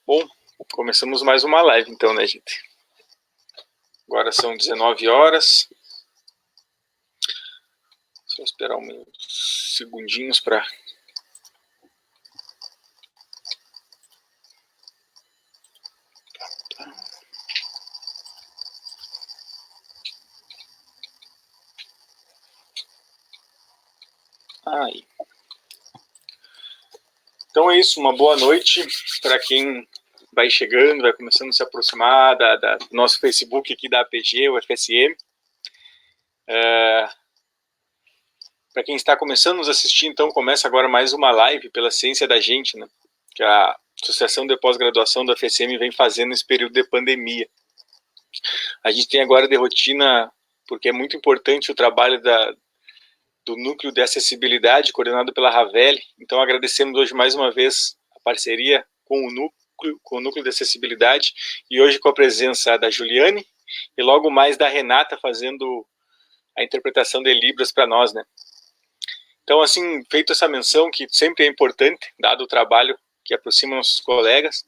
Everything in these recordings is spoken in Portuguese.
Bom, começamos mais uma live então, né, gente? Agora são 19 horas. Só esperar uns segundinhos para... Aí. Então é isso, uma boa noite para quem vai chegando, vai começando a se aproximar do nosso Facebook aqui da APG, o FSM. Para quem está começando a nos assistir, então, começa agora mais uma live pela Ciência da Gente, né? Que a Associação de Pós-Graduação da FSM vem fazendo nesse período de pandemia. A gente tem agora de rotina, porque é muito importante o trabalho do Núcleo de Acessibilidade, coordenado pela Ravel. Então, agradecemos hoje mais uma vez a parceria com o Núcleo de Acessibilidade, e hoje com a presença da Juliane, e logo mais da Renata, fazendo a interpretação de Libras para nós, né? Então, assim, feito essa menção, que sempre é importante, dado o trabalho que aproxima nossos colegas,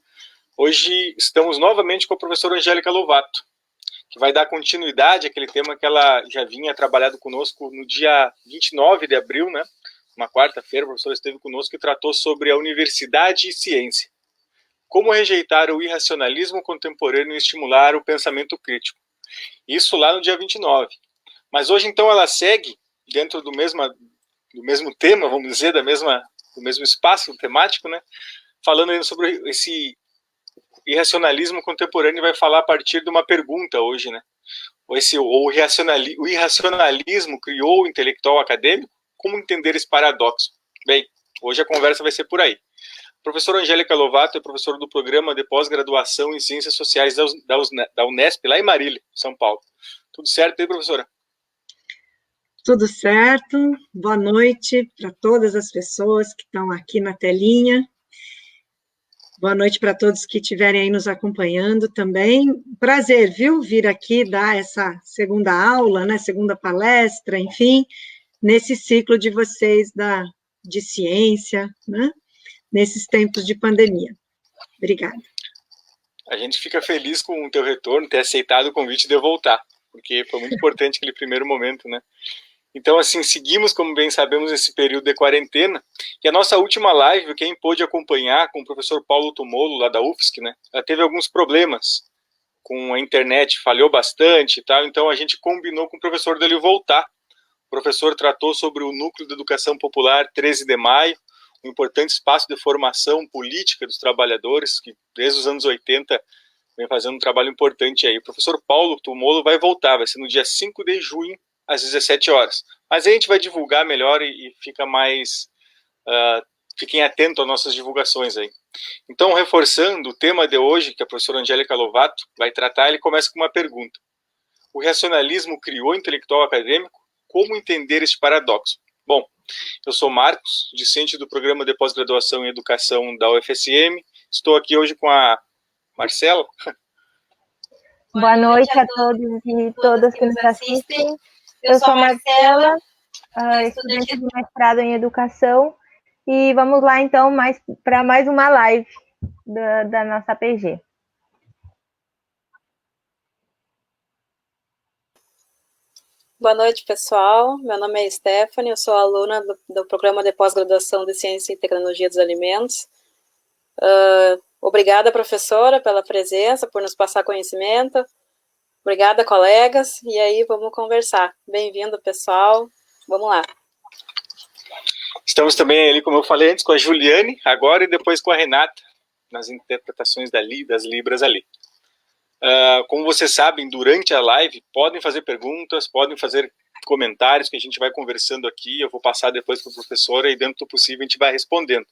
hoje estamos novamente com a professora Angélica Lovato, que vai dar continuidade àquele tema que ela já vinha trabalhado conosco no dia 29 de abril, né? Uma quarta-feira, a professora esteve conosco e tratou sobre a universidade e ciência. Como rejeitar o irracionalismo contemporâneo e estimular o pensamento crítico. Isso lá no dia 29. Mas hoje, então, ela segue dentro do mesmo tema, vamos dizer, do mesmo espaço temático, né? Falando ainda sobre esse irracionalismo contemporâneo, vai falar a partir de uma pergunta hoje, né? O irracionalismo criou o intelectual acadêmico? Como entender esse paradoxo? Bem, hoje a conversa vai ser por aí. A professora Angélica Lovato é professora do programa de pós-graduação em Ciências Sociais da Unesp, lá em Marília, São Paulo. Tudo certo aí, professora? Tudo certo. Boa noite para todas as pessoas que estão aqui na telinha. Boa noite para todos que estiverem aí nos acompanhando também. Prazer, viu, vir aqui dar essa segunda aula, né, segunda palestra, enfim, nesse ciclo de vocês de ciência, né, nesses tempos de pandemia. Obrigada. A gente fica feliz com o teu retorno, ter aceitado o convite de voltar, porque foi muito importante aquele primeiro momento, né? Então, assim, seguimos, como bem sabemos, esse período de quarentena. E a nossa última live, quem pôde acompanhar, com o professor Paulo Tumolo, lá da UFSC, né? Ela teve alguns problemas com a internet, falhou bastante e tal. Então, a gente combinou com o professor dele voltar. O professor tratou sobre o Núcleo de Educação Popular 13 de Maio, um importante espaço de formação política dos trabalhadores, que desde os anos 80 vem fazendo um trabalho importante aí. O professor Paulo Tumolo vai voltar, vai ser no dia 5 de junho, às 17 horas. Mas aí a gente vai divulgar melhor e fica mais... fiquem atentos às nossas divulgações aí. Então, reforçando o tema de hoje, que a professora Angélica Lovato vai tratar, ele começa com uma pergunta. O racionalismo criou o intelectual acadêmico? Como entender este paradoxo? Bom, eu sou Marcos, discente do programa de pós-graduação em educação da UFSM. Estou aqui hoje com a Marcela. Boa noite a todos e todas que nos assistem. Eu sou a Marcela, estudante de mestrado em educação, e vamos lá então para mais uma live da nossa APG. Boa noite, pessoal. Meu nome é Stephanie, eu sou aluna do programa de pós-graduação de Ciência e Tecnologia dos Alimentos. Obrigada, professora, pela presença, por nos passar conhecimento. Obrigada, colegas. E aí, vamos conversar. Bem-vindo, pessoal. Vamos lá. Estamos também ali, como eu falei antes, com a Juliane, agora, e depois com a Renata, nas interpretações das Libras ali. Como vocês sabem, durante a live, podem fazer perguntas, podem fazer comentários, que a gente vai conversando aqui, eu vou passar depois para a professora, e dentro do possível a gente vai respondendo.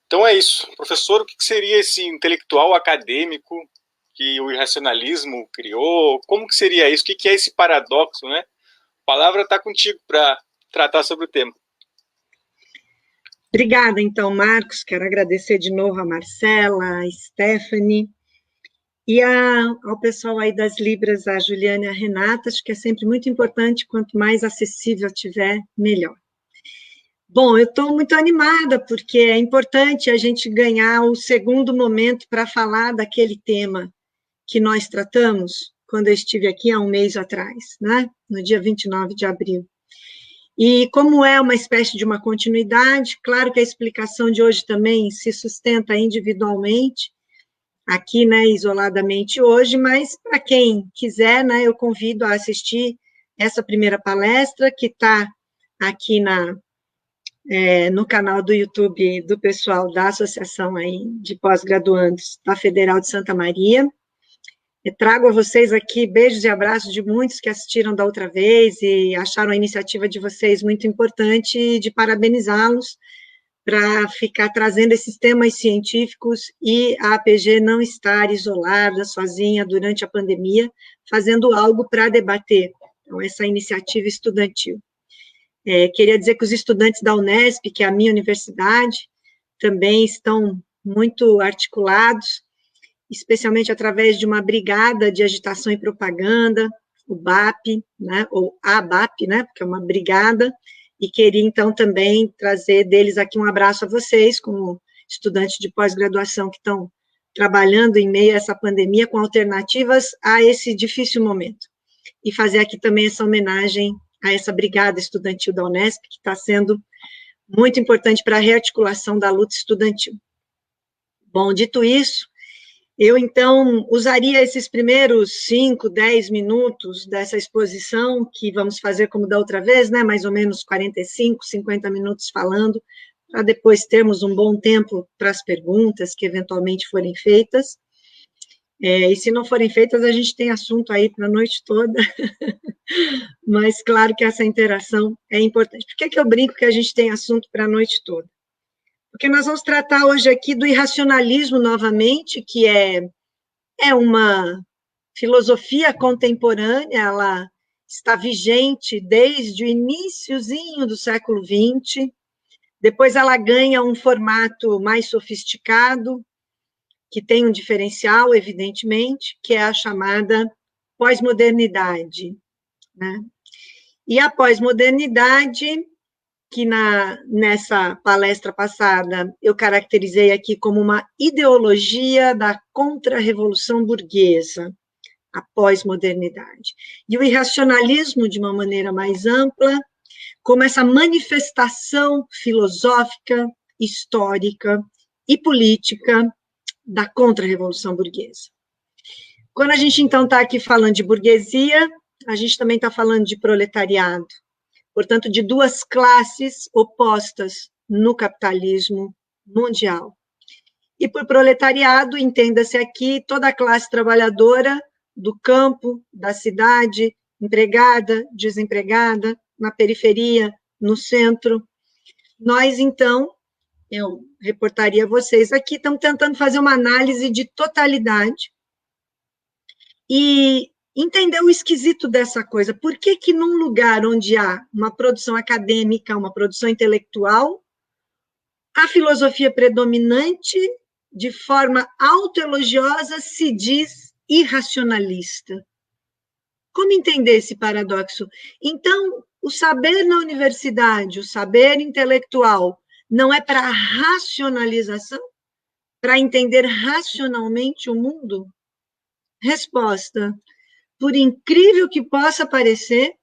Então é isso. Professor, o que seria esse intelectual acadêmico que o irracionalismo criou? Como que seria isso? O que é esse paradoxo, né? A palavra está contigo para tratar sobre o tema. Obrigada, então, Marcos. Quero agradecer de novo a Marcela, a Stephanie, e ao pessoal aí das Libras, a Juliana e a Renata. Acho que é sempre muito importante, quanto mais acessível tiver, melhor. Bom, eu estou muito animada, porque é importante a gente ganhar o segundo momento para falar daquele tema que nós tratamos quando eu estive aqui há um mês atrás, né? No dia 29 de abril. E como é uma espécie de uma continuidade, claro que a explicação de hoje também se sustenta individualmente, aqui, né, isoladamente hoje, mas para quem quiser, né, eu convido a assistir essa primeira palestra, que está aqui no canal do YouTube do pessoal da Associação aí de Pós-Graduandos da Federal de Santa Maria. Eu trago a vocês aqui beijos e abraços de muitos que assistiram da outra vez e acharam a iniciativa de vocês muito importante, e de parabenizá-los para ficar trazendo esses temas científicos e a APG não estar isolada, sozinha, durante a pandemia, fazendo algo para debater. Então, essa iniciativa estudantil. Queria dizer que os estudantes da Unesp, que é a minha universidade, também estão muito articulados, especialmente através de uma brigada de agitação e propaganda, o BAP, né, ou a BAP, né, porque é uma brigada, e queria, então, também trazer deles aqui um abraço a vocês, como estudantes de pós-graduação que estão trabalhando em meio a essa pandemia com alternativas a esse difícil momento. E fazer aqui também essa homenagem a essa brigada estudantil da Unesp, que está sendo muito importante para a rearticulação da luta estudantil. Bom, dito isso, eu, então, usaria esses primeiros 5, 10 minutos dessa exposição, que vamos fazer como da outra vez, né, mais ou menos 45, 50 minutos falando, para depois termos um bom tempo para as perguntas que eventualmente forem feitas. E se não forem feitas, a gente tem assunto aí para a noite toda, mas claro que essa interação é importante. Por que eu brinco que a gente tem assunto para a noite toda? Porque nós vamos tratar hoje aqui do irracionalismo novamente, que é uma filosofia contemporânea, ela está vigente desde o iniciozinho do século XX, depois ela ganha um formato mais sofisticado, que tem um diferencial, evidentemente, que é a chamada pós-modernidade, né? E a pós-modernidade, que nessa palestra passada eu caracterizei aqui como uma ideologia da contra-revolução burguesa, a pós-modernidade. E o irracionalismo, de uma maneira mais ampla, como essa manifestação filosófica, histórica e política da contra-revolução burguesa. Quando a gente, então, está aqui falando de burguesia, a gente também está falando de proletariado, portanto, de duas classes opostas no capitalismo mundial. E por proletariado, entenda-se aqui toda a classe trabalhadora do campo, da cidade, empregada, desempregada, na periferia, no centro. Nós, então, eu reportaria a vocês aqui, estamos tentando fazer uma análise de totalidade e entender o esquisito dessa coisa. Por que que num lugar onde há uma produção acadêmica, uma produção intelectual, a filosofia predominante, de forma autoelogiosa, se diz irracionalista? Como entender esse paradoxo? Então, o saber na universidade, o saber intelectual, não é para racionalização? Para entender racionalmente o mundo? Resposta: por incrível que possa parecer,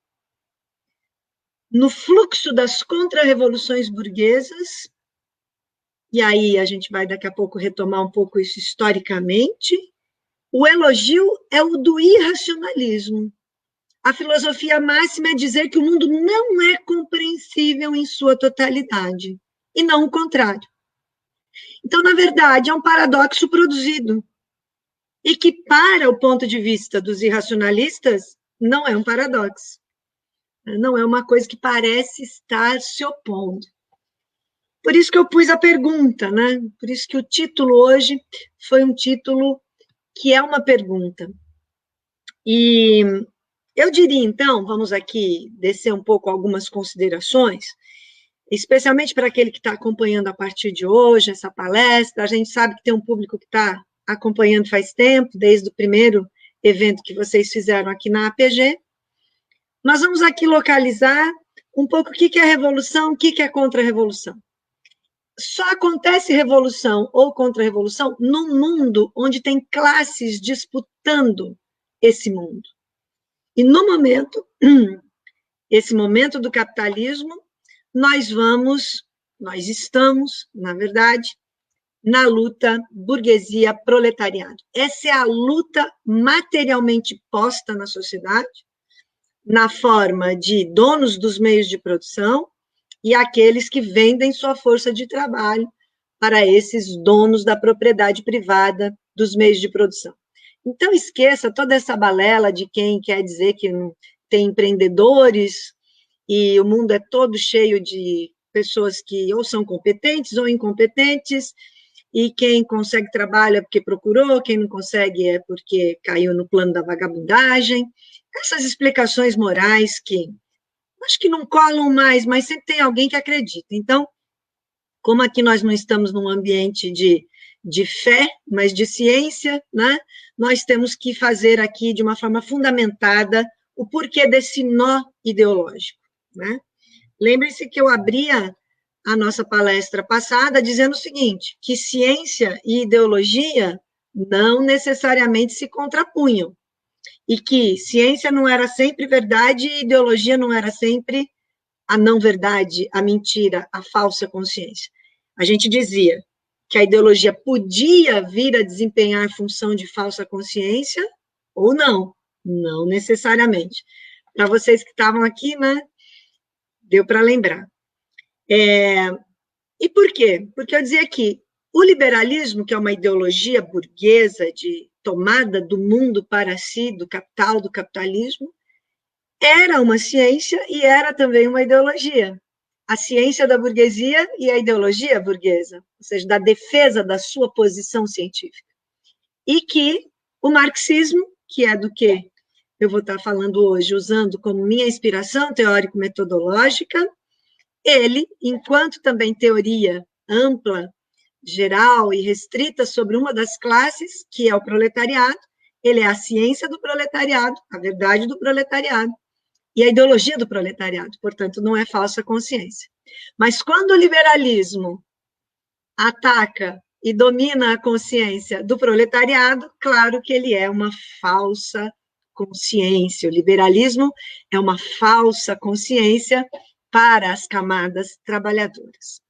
no fluxo das contra-revoluções burguesas, e aí a gente vai daqui a pouco retomar um pouco isso historicamente, o elogio é o do irracionalismo. A filosofia máxima é dizer que o mundo não é compreensível em sua totalidade, e não o contrário. Então, na verdade, é um paradoxo produzido, e que, para o ponto de vista dos irracionalistas, não é um paradoxo. Não é uma coisa que parece estar se opondo. Por isso que eu pus a pergunta, né? Por isso que o título hoje foi um título que é uma pergunta. E eu diria, então, vamos aqui descer um pouco algumas considerações, especialmente para aquele que está acompanhando a partir de hoje essa palestra. A gente sabe que tem um público que está acompanhando faz tempo, desde o primeiro evento que vocês fizeram aqui na APG. Nós vamos aqui localizar um pouco o que é revolução, o que é contra-revolução. Só acontece revolução ou contra-revolução num mundo onde tem classes disputando esse mundo. E no momento, esse momento do capitalismo, nós estamos, na verdade, na luta burguesia-proletariado. Essa é a luta materialmente posta na sociedade, na forma de donos dos meios de produção e aqueles que vendem sua força de trabalho para esses donos da propriedade privada dos meios de produção. Então, esqueça toda essa balela de quem quer dizer que tem empreendedores e o mundo é todo cheio de pessoas que ou são competentes ou incompetentes, e quem consegue trabalho é porque procurou, quem não consegue é porque caiu no plano da vagabundagem. Essas explicações morais que acho que não colam mais, mas sempre tem alguém que acredita. Então, como aqui nós não estamos num ambiente de fé, mas de ciência, né, nós temos que fazer aqui de uma forma fundamentada o porquê desse nó ideológico, né? Lembre-se que eu abria a nossa palestra passada dizendo o seguinte, que ciência e ideologia não necessariamente se contrapunham, e que ciência não era sempre verdade e ideologia não era sempre a não verdade, a mentira, a falsa consciência. A gente dizia que a ideologia podia vir a desempenhar função de falsa consciência ou não, não necessariamente. Para vocês que estavam aqui, né, deu para lembrar. E por quê? Porque eu dizia que o liberalismo, que é uma ideologia burguesa de tomada do mundo para si, do capital, do capitalismo, era uma ciência e era também uma ideologia. A ciência da burguesia e a ideologia burguesa, ou seja, da defesa da sua posição científica. E que o marxismo, que é do que eu vou estar falando hoje, usando como minha inspiração teórico-metodológica, ele, enquanto também teoria ampla, geral e restrita sobre uma das classes, que é o proletariado, ele é a ciência do proletariado, a verdade do proletariado, e a ideologia do proletariado, portanto, não é falsa consciência. Mas quando o liberalismo ataca e domina a consciência do proletariado, claro que ele é uma falsa consciência. O liberalismo é uma falsa consciência para as camadas trabalhadoras.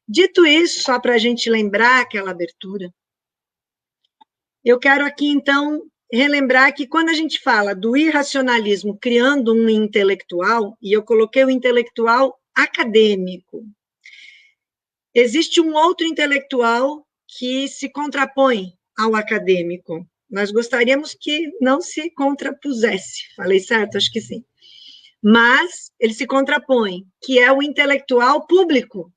Dito isso, só para a gente lembrar aquela abertura, eu quero aqui, então, relembrar que quando a gente fala do irracionalismo criando um intelectual, e eu coloquei o intelectual acadêmico, existe um outro intelectual que se contrapõe ao acadêmico. Nós gostaríamos que não se contrapusesse, falei certo? Acho que sim. Mas ele se contrapõe, que é o intelectual público.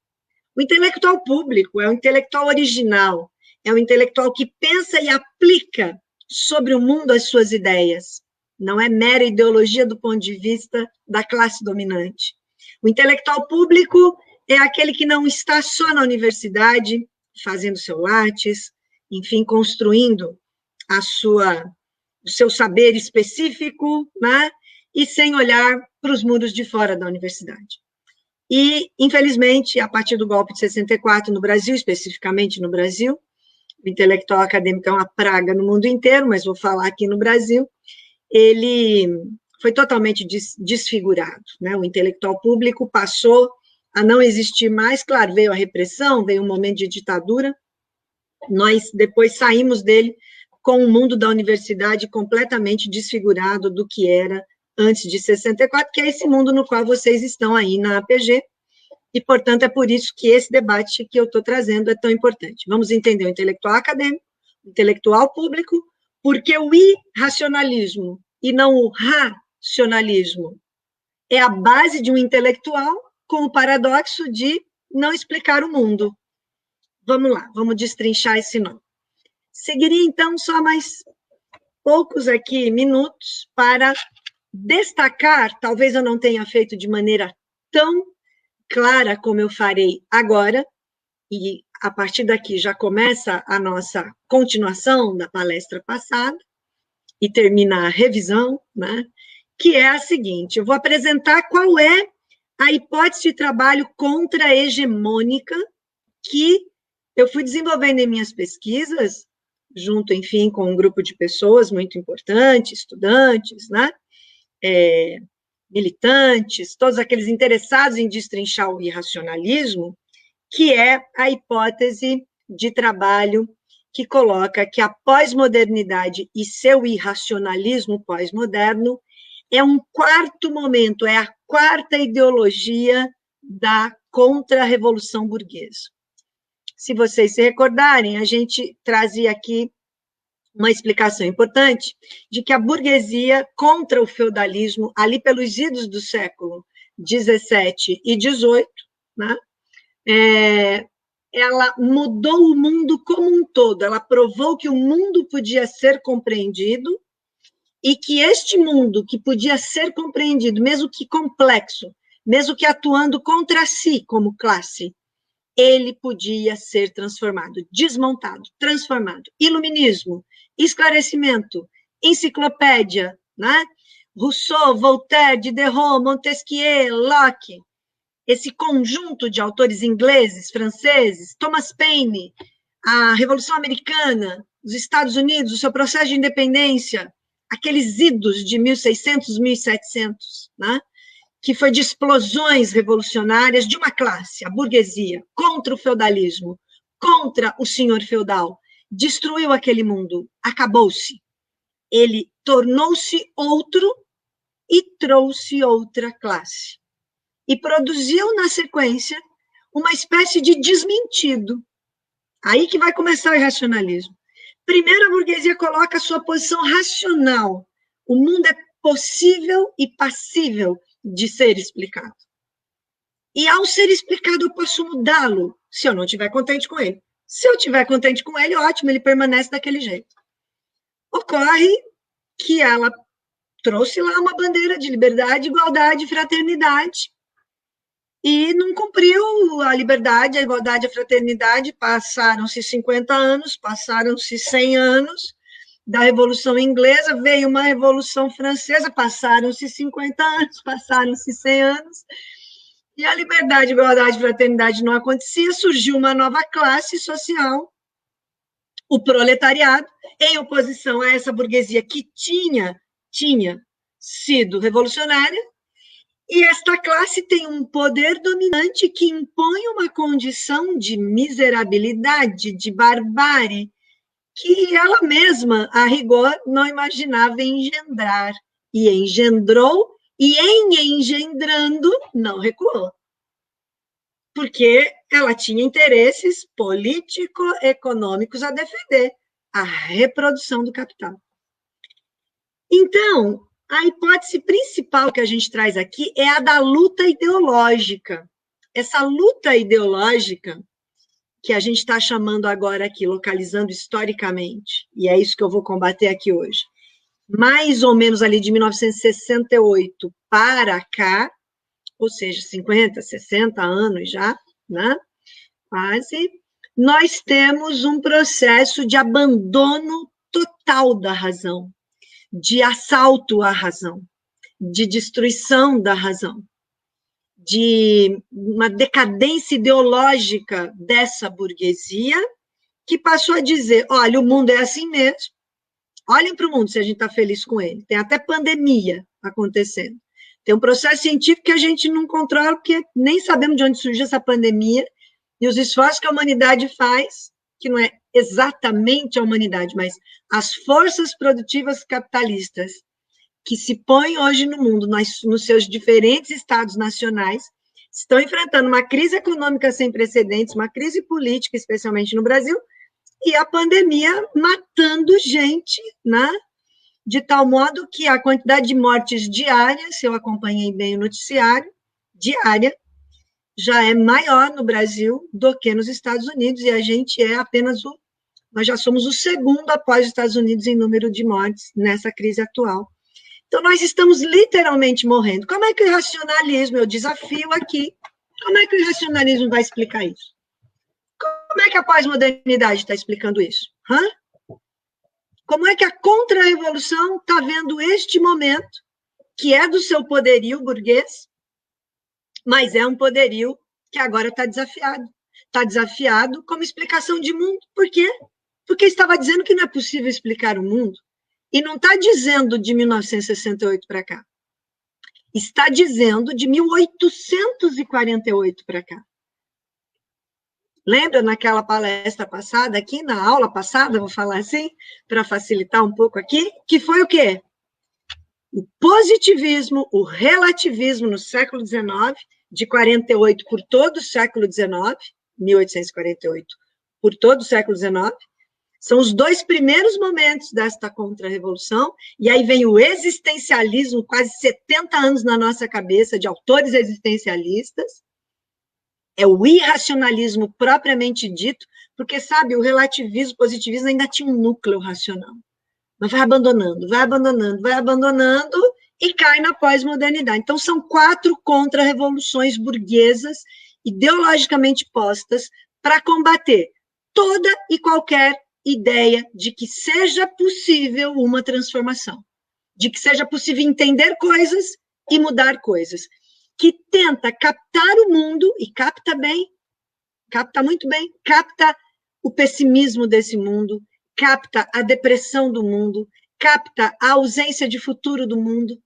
O intelectual público é o intelectual original, é o intelectual que pensa e aplica sobre o mundo as suas ideias. Não é mera ideologia do ponto de vista da classe dominante. O intelectual público é aquele que não está só na universidade, fazendo seu lattes, enfim, construindo o seu saber específico, né? E sem olhar para os muros de fora da universidade. E, infelizmente, a partir do golpe de 64 no Brasil, especificamente no Brasil, o intelectual acadêmico é uma praga no mundo inteiro, mas vou falar aqui no Brasil, ele foi totalmente desfigurado, né? O intelectual público passou a não existir mais, claro, veio a repressão, veio um momento de ditadura, nós depois saímos dele com o mundo da universidade completamente desfigurado do que era antes de 64, que é esse mundo no qual vocês estão aí na APG, e, portanto, é por isso que esse debate que eu estou trazendo é tão importante. Vamos entender o intelectual acadêmico, o intelectual público, porque o irracionalismo e não o racionalismo é a base de um intelectual com o paradoxo de não explicar o mundo. Vamos lá, vamos destrinchar esse nó. Seguiria, então, só mais poucos aqui minutos para destacar, talvez eu não tenha feito de maneira tão clara como eu farei agora, e a partir daqui já começa a nossa continuação da palestra passada, e termina a revisão, né, que é a seguinte, eu vou apresentar qual é a hipótese de trabalho contra-hegemônica, que eu fui desenvolvendo em minhas pesquisas, junto, enfim, com um grupo de pessoas muito importantes, estudantes, né? Militantes, todos aqueles interessados em destrinchar o irracionalismo, que é a hipótese de trabalho que coloca que a pós-modernidade e seu irracionalismo pós-moderno é um quarto momento, é a quarta ideologia da contra-revolução burguesa. Se vocês se recordarem, a gente trazia aqui uma explicação importante de que a burguesia contra o feudalismo, ali pelos idos do século XVII e XVIII, né, ela mudou o mundo como um todo, ela provou que o mundo podia ser compreendido e que este mundo que podia ser compreendido, mesmo que complexo, mesmo que atuando contra si como classe, ele podia ser transformado, desmontado, transformado. Iluminismo, esclarecimento, enciclopédia, né? Rousseau, Voltaire, Diderot, Montesquieu, Locke, esse conjunto de autores ingleses, franceses, Thomas Paine, a Revolução Americana, os Estados Unidos, o seu processo de independência, aqueles idos de 1600, 1700, né? Que foi de explosões revolucionárias de uma classe, a burguesia, contra o feudalismo, contra o senhor feudal, destruiu aquele mundo, acabou-se. Ele tornou-se outro e trouxe outra classe. E produziu, na sequência, uma espécie de desmentido. Aí que vai começar o irracionalismo. Primeiro, a burguesia coloca a sua posição racional. O mundo é possível e passível de ser explicado. E ao ser explicado, eu posso mudá-lo, se eu não estiver contente com ele. Se eu estiver contente com ele, ótimo, ele permanece daquele jeito. Ocorre que ela trouxe lá uma bandeira de liberdade, igualdade e fraternidade, e não cumpriu a liberdade, a igualdade e a fraternidade. Passaram-se 50 anos, passaram-se 100 anos, da Revolução Inglesa, veio uma Revolução Francesa, passaram-se 50 anos, passaram-se 100 anos, e a liberdade, igualdade e fraternidade não acontecia, surgiu uma nova classe social, o proletariado, em oposição a essa burguesia que tinha sido revolucionária, e esta classe tem um poder dominante que impõe uma condição de miserabilidade, de barbárie, que ela mesma, a rigor, não imaginava engendrar. E engendrou, e em engendrando, não recuou. Porque ela tinha interesses político-econômicos a defender, a reprodução do capital. Então, a hipótese principal que a gente traz aqui é a da luta ideológica. Essa luta ideológica, que a gente está chamando agora aqui, localizando historicamente, e é isso que eu vou combater aqui hoje, mais ou menos ali de 1968 para cá, ou seja, 50, 60 anos já, né? Quase, nós temos um processo de abandono total da razão, de assalto à razão, de destruição da razão, de uma decadência ideológica dessa burguesia, que passou a dizer, olha, o mundo é assim mesmo, olhem para o mundo se a gente está feliz com ele, tem até pandemia acontecendo, tem um processo científico que a gente não controla, porque nem sabemos de onde surgiu essa pandemia, e os esforços que a humanidade faz, que não é exatamente a humanidade, mas as forças produtivas capitalistas, que se põem hoje no mundo, nos seus diferentes estados nacionais, estão enfrentando uma crise econômica sem precedentes, uma crise política, especialmente no Brasil, e a pandemia matando gente, né? De tal modo que a quantidade de mortes diárias, se eu acompanhei bem o noticiário, diária, já é maior no Brasil do que nos Estados Unidos, e a gente é apenas nós já somos o segundo após os Estados Unidos em número de mortes nessa crise atual. Então, nós estamos literalmente morrendo. Como é que o irracionalismo, eu desafio aqui, como é que o irracionalismo vai explicar isso? Como é que a pós-modernidade está explicando isso? Como é que a contra-revolução está vendo este momento, que é do seu poderio burguês, Mas é um poderio que agora está desafiado. Está desafiado como explicação de mundo. Por quê? Porque estava dizendo que não é possível explicar o mundo. E não está dizendo de 1968 para cá. Está dizendo de 1848 para cá. Lembra naquela palestra passada aqui, na aula passada, vou falar assim, para facilitar um pouco aqui, que foi o quê? O positivismo, o relativismo no século XIX, de 48 por todo o século XIX, 1848 por todo o século XIX, são os dois primeiros momentos desta contra-revolução, e aí vem o existencialismo, quase 70 anos na nossa cabeça, de autores existencialistas, é o irracionalismo propriamente dito, porque, sabe, o relativismo, o positivismo ainda tinha um núcleo racional. Mas vai abandonando, e cai na pós-modernidade. Então, são 4 contra-revoluções burguesas, ideologicamente postas, para combater toda e qualquer ideia de que seja possível uma transformação, de que seja possível entender coisas e mudar coisas, que tenta captar o mundo, e capta bem, capta muito bem, capta o pessimismo desse mundo, capta a depressão do mundo, capta a ausência de futuro do mundo,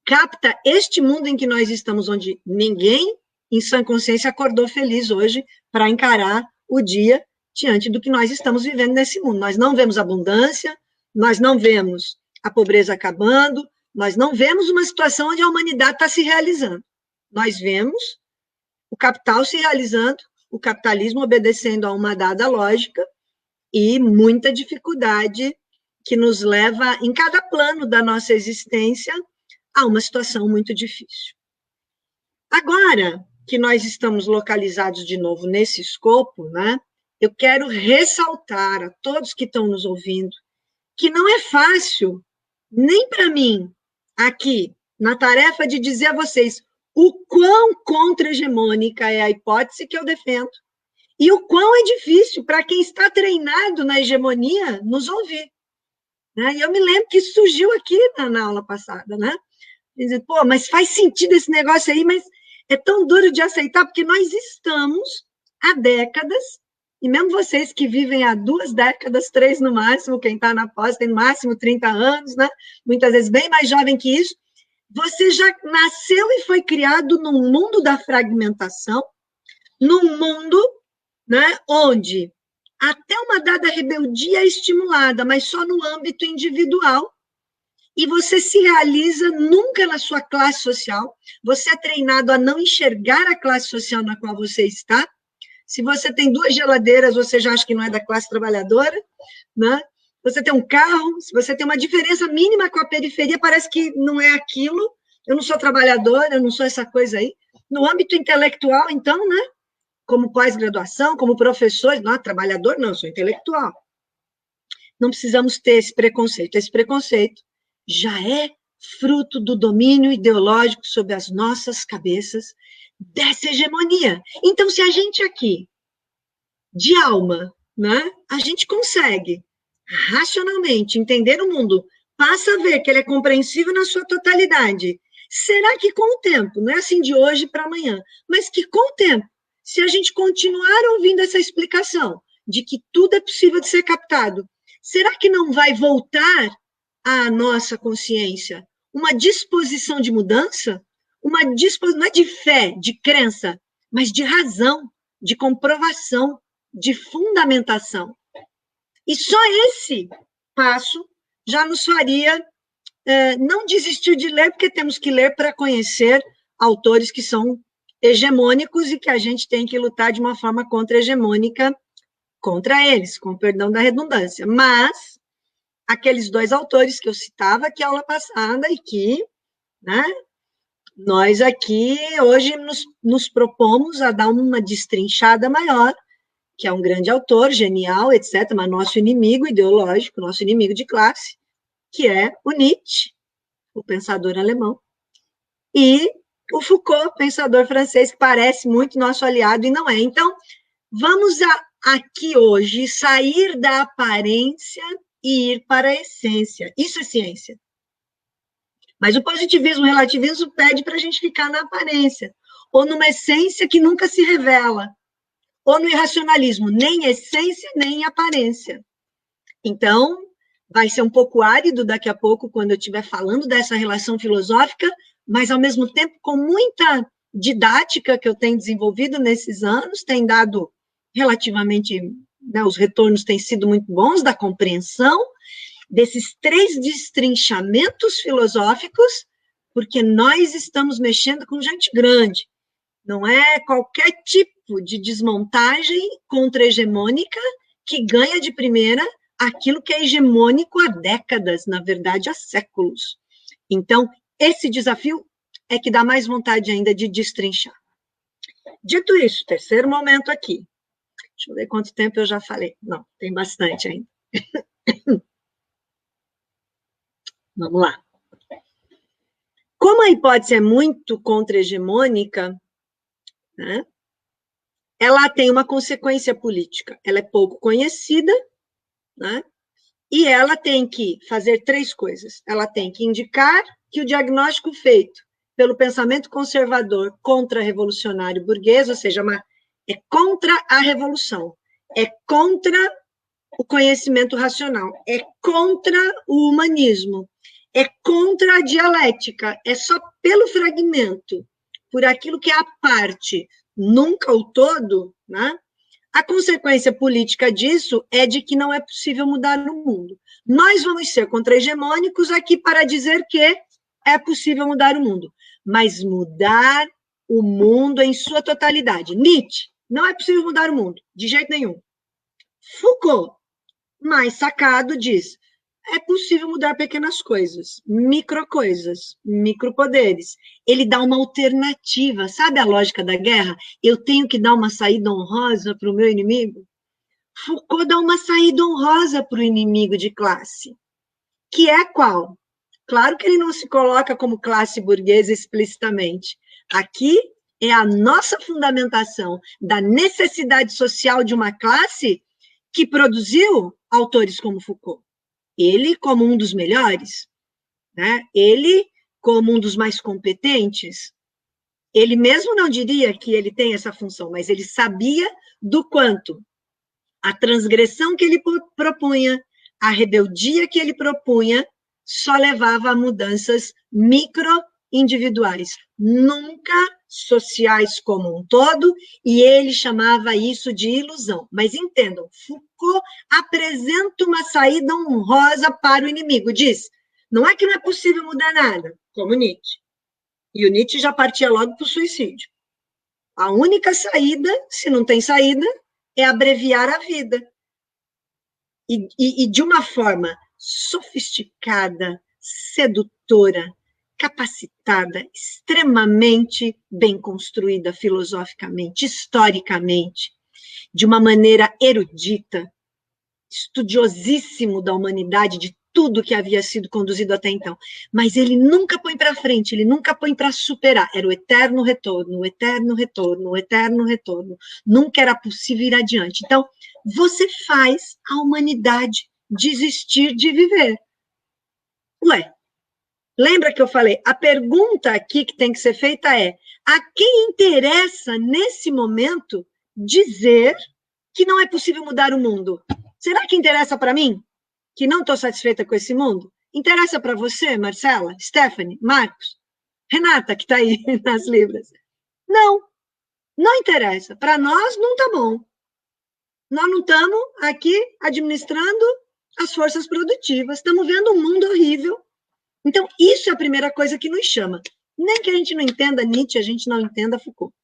capta este mundo em que nós estamos, onde ninguém, em sã consciência, acordou feliz hoje para encarar o dia diante do que nós estamos vivendo nesse mundo. Nós não vemos abundância, nós não vemos a pobreza acabando, nós não vemos uma situação onde a humanidade está se realizando. Nós vemos o capital se realizando, o capitalismo obedecendo a uma dada lógica e muita dificuldade que nos leva, em cada plano da nossa existência, a uma situação muito difícil. Agora que nós estamos localizados de novo nesse escopo, né, eu quero ressaltar a todos que estão nos ouvindo que não é fácil, nem para mim, aqui, na tarefa de dizer a vocês o quão contra-hegemônica é a hipótese que eu defendo e o quão é difícil para quem está treinado na hegemonia nos ouvir. Né? E eu me lembro que isso surgiu aqui na aula passada, né? Dizendo, pô, mas faz sentido esse negócio aí, mas é tão duro de aceitar, porque nós estamos há décadas, e mesmo vocês que vivem há 2 décadas, 3 no máximo, quem está na pós tem no máximo 30 anos, né? Muitas vezes bem mais jovem que isso, você já nasceu e foi criado num mundo da fragmentação, num mundo, né, onde até uma dada rebeldia é estimulada, mas só no âmbito individual, e você se realiza nunca na sua classe social, você é treinado a não enxergar a classe social na qual você está. Se você tem 2 geladeiras, você já acha que não é da classe trabalhadora, né? Você tem um carro, se você tem uma diferença mínima com a periferia, parece que não é aquilo, eu não sou trabalhadora, eu não sou essa coisa aí. No âmbito intelectual, então, né? Como pós-graduação, como professor, não, trabalhador não, eu sou intelectual. Não precisamos ter esse preconceito já é fruto do domínio ideológico sobre as nossas cabeças, dessa hegemonia. Então, se a gente aqui, de alma, né, a gente consegue racionalmente entender o mundo, passa a ver que ele é compreensível na sua totalidade, será que com o tempo, não é assim de hoje para amanhã, mas que com o tempo, se a gente continuar ouvindo essa explicação de que tudo é possível de ser captado, será que não vai voltar à nossa consciência uma disposição de mudança? Uma disposição, não é de fé, de crença, mas de razão, de comprovação, de fundamentação. E só esse passo já nos faria não desistir de ler, porque temos que ler para conhecer autores que são hegemônicos e que a gente tem que lutar de uma forma contra-hegemônica contra eles, com perdão da redundância. Mas aqueles 2 autores que eu citava aqui a aula passada e que, né, nós aqui hoje nos propomos a dar uma destrinchada maior, que é um grande autor, genial, etc., mas nosso inimigo ideológico, nosso inimigo de classe, que é o Nietzsche, o pensador alemão, e o Foucault, pensador francês, que parece muito nosso aliado e não é. Então, vamos aqui hoje sair da aparência e ir para a essência. Isso é ciência. Mas o positivismo, o relativismo pede para a gente ficar na aparência. ou numa essência que nunca se revela, ou no irracionalismo, nem essência, nem aparência. Então, vai ser um pouco árido daqui a pouco, quando eu estiver falando dessa relação filosófica, mas, ao mesmo tempo, com muita didática que eu tenho desenvolvido nesses anos, tem dado relativamente, né, os retornos têm sido muito bons da compreensão desses 3 destrinchamentos filosóficos, porque nós estamos mexendo com gente grande. Não é qualquer tipo de desmontagem contra-hegemônica que ganha de primeira aquilo que é hegemônico há décadas, na verdade, há séculos. Então, esse desafio é que dá mais vontade ainda de destrinchar. Dito isso, terceiro momento aqui. Deixa eu ver quanto tempo eu já falei. Não, tem bastante ainda. Vamos lá. Como a hipótese é muito contra-hegemônica, né, ela tem uma consequência política. Ela é pouco conhecida, né, e ela tem que fazer 3 coisas. Ela tem que indicar que o diagnóstico feito pelo pensamento conservador contra-revolucionário burguês, ou seja, é contra a revolução, é contra o conhecimento racional, é contra o humanismo, é contra a dialética, é só pelo fragmento, por aquilo que é a parte, nunca o todo, né? A consequência política disso é de que não é possível mudar o mundo. Nós vamos ser contra-hegemônicos aqui para dizer que é possível mudar o mundo, mas mudar o mundo em sua totalidade. Nietzsche, não é possível mudar o mundo, de jeito nenhum. Foucault, mais sacado, diz, é possível mudar pequenas coisas, micropoderes. Ele dá uma alternativa, sabe a lógica da guerra? Eu tenho que dar uma saída honrosa para o meu inimigo? Foucault dá uma saída honrosa para o inimigo de classe, que é qual? Claro que ele não se coloca como classe burguesa explicitamente. Aqui é a nossa fundamentação da necessidade social de uma classe que produziu autores como Foucault. Ele como um dos melhores, né? Ele como um dos mais competentes. Ele mesmo não diria que ele tem essa função, mas ele sabia do quanto a transgressão que ele propunha, a rebeldia que ele propunha, só levava a mudanças micro-individuais, nunca sociais como um todo, e ele chamava isso de ilusão. Mas entendam, Foucault apresenta uma saída honrosa para o inimigo, diz, não é que não é possível mudar nada, como Nietzsche. E o Nietzsche já partia logo para o suicídio. A única saída, se não tem saída, é abreviar a vida. E de uma forma sofisticada, sedutora, capacitada, extremamente bem construída filosoficamente, historicamente, de uma maneira erudita, estudiosíssimo da humanidade, de tudo que havia sido conduzido até então. Mas ele nunca põe para frente, ele nunca põe para superar. Era o eterno retorno, o eterno retorno, o eterno retorno. Nunca era possível ir adiante. Então, você faz a humanidade desistir de viver. Ué, lembra que eu falei? A pergunta aqui que tem que ser feita é: a quem interessa, nesse momento, dizer que não é possível mudar o mundo? Será que interessa para mim, que não estou satisfeita com esse mundo? Interessa para você, Marcela, Stephanie, Marcos, Renata, que está aí nas libras? Não, não interessa. Para nós, não está bom. Nós não estamos aqui administrando as forças produtivas, estamos vendo um mundo horrível. Então, isso é a primeira coisa que nos chama. Nem que a gente não entenda Nietzsche, a gente não entenda Foucault.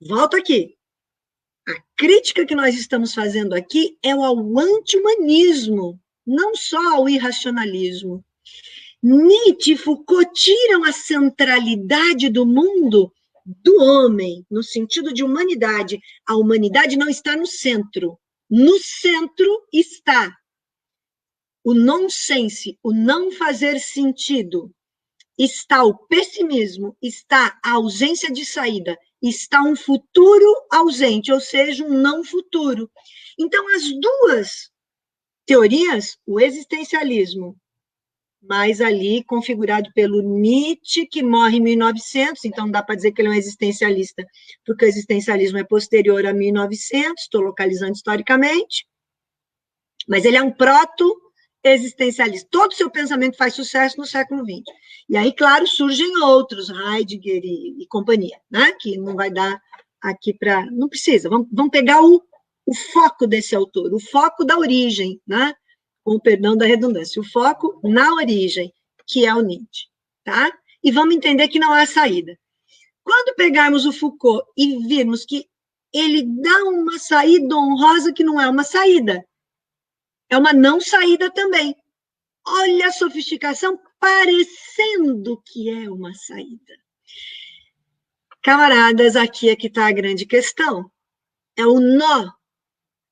Volto aqui. A crítica que nós estamos fazendo aqui é ao anti-humanismo, não só ao irracionalismo. Nietzsche e Foucault tiram a centralidade do mundo do homem, no sentido de humanidade. A humanidade não está no centro. No centro está o nonsense, o não fazer sentido. Está o pessimismo, está a ausência de saída, está um futuro ausente, ou seja, um não futuro. Então, as duas teorias, o existencialismo mas ali configurado pelo Nietzsche, que morre em 1900, então dá para dizer que ele é um existencialista, porque o existencialismo é posterior a 1900, estou localizando historicamente, mas ele é um proto-existencialista. Todo o seu pensamento faz sucesso no século XX. E aí, claro, surgem outros, Heidegger e companhia, né? Que não vai dar aqui para... Não precisa, vamos pegar o foco desse autor, o foco da origem, né? Com o perdão da redundância, o foco na origem, que é o Nietzsche, tá? E vamos entender que não há saída. Quando pegarmos o Foucault e virmos que ele dá uma saída honrosa que não é uma saída, é uma não saída também. Olha a sofisticação, parecendo que é uma saída. Camaradas, aqui é que está a grande questão. É o nó.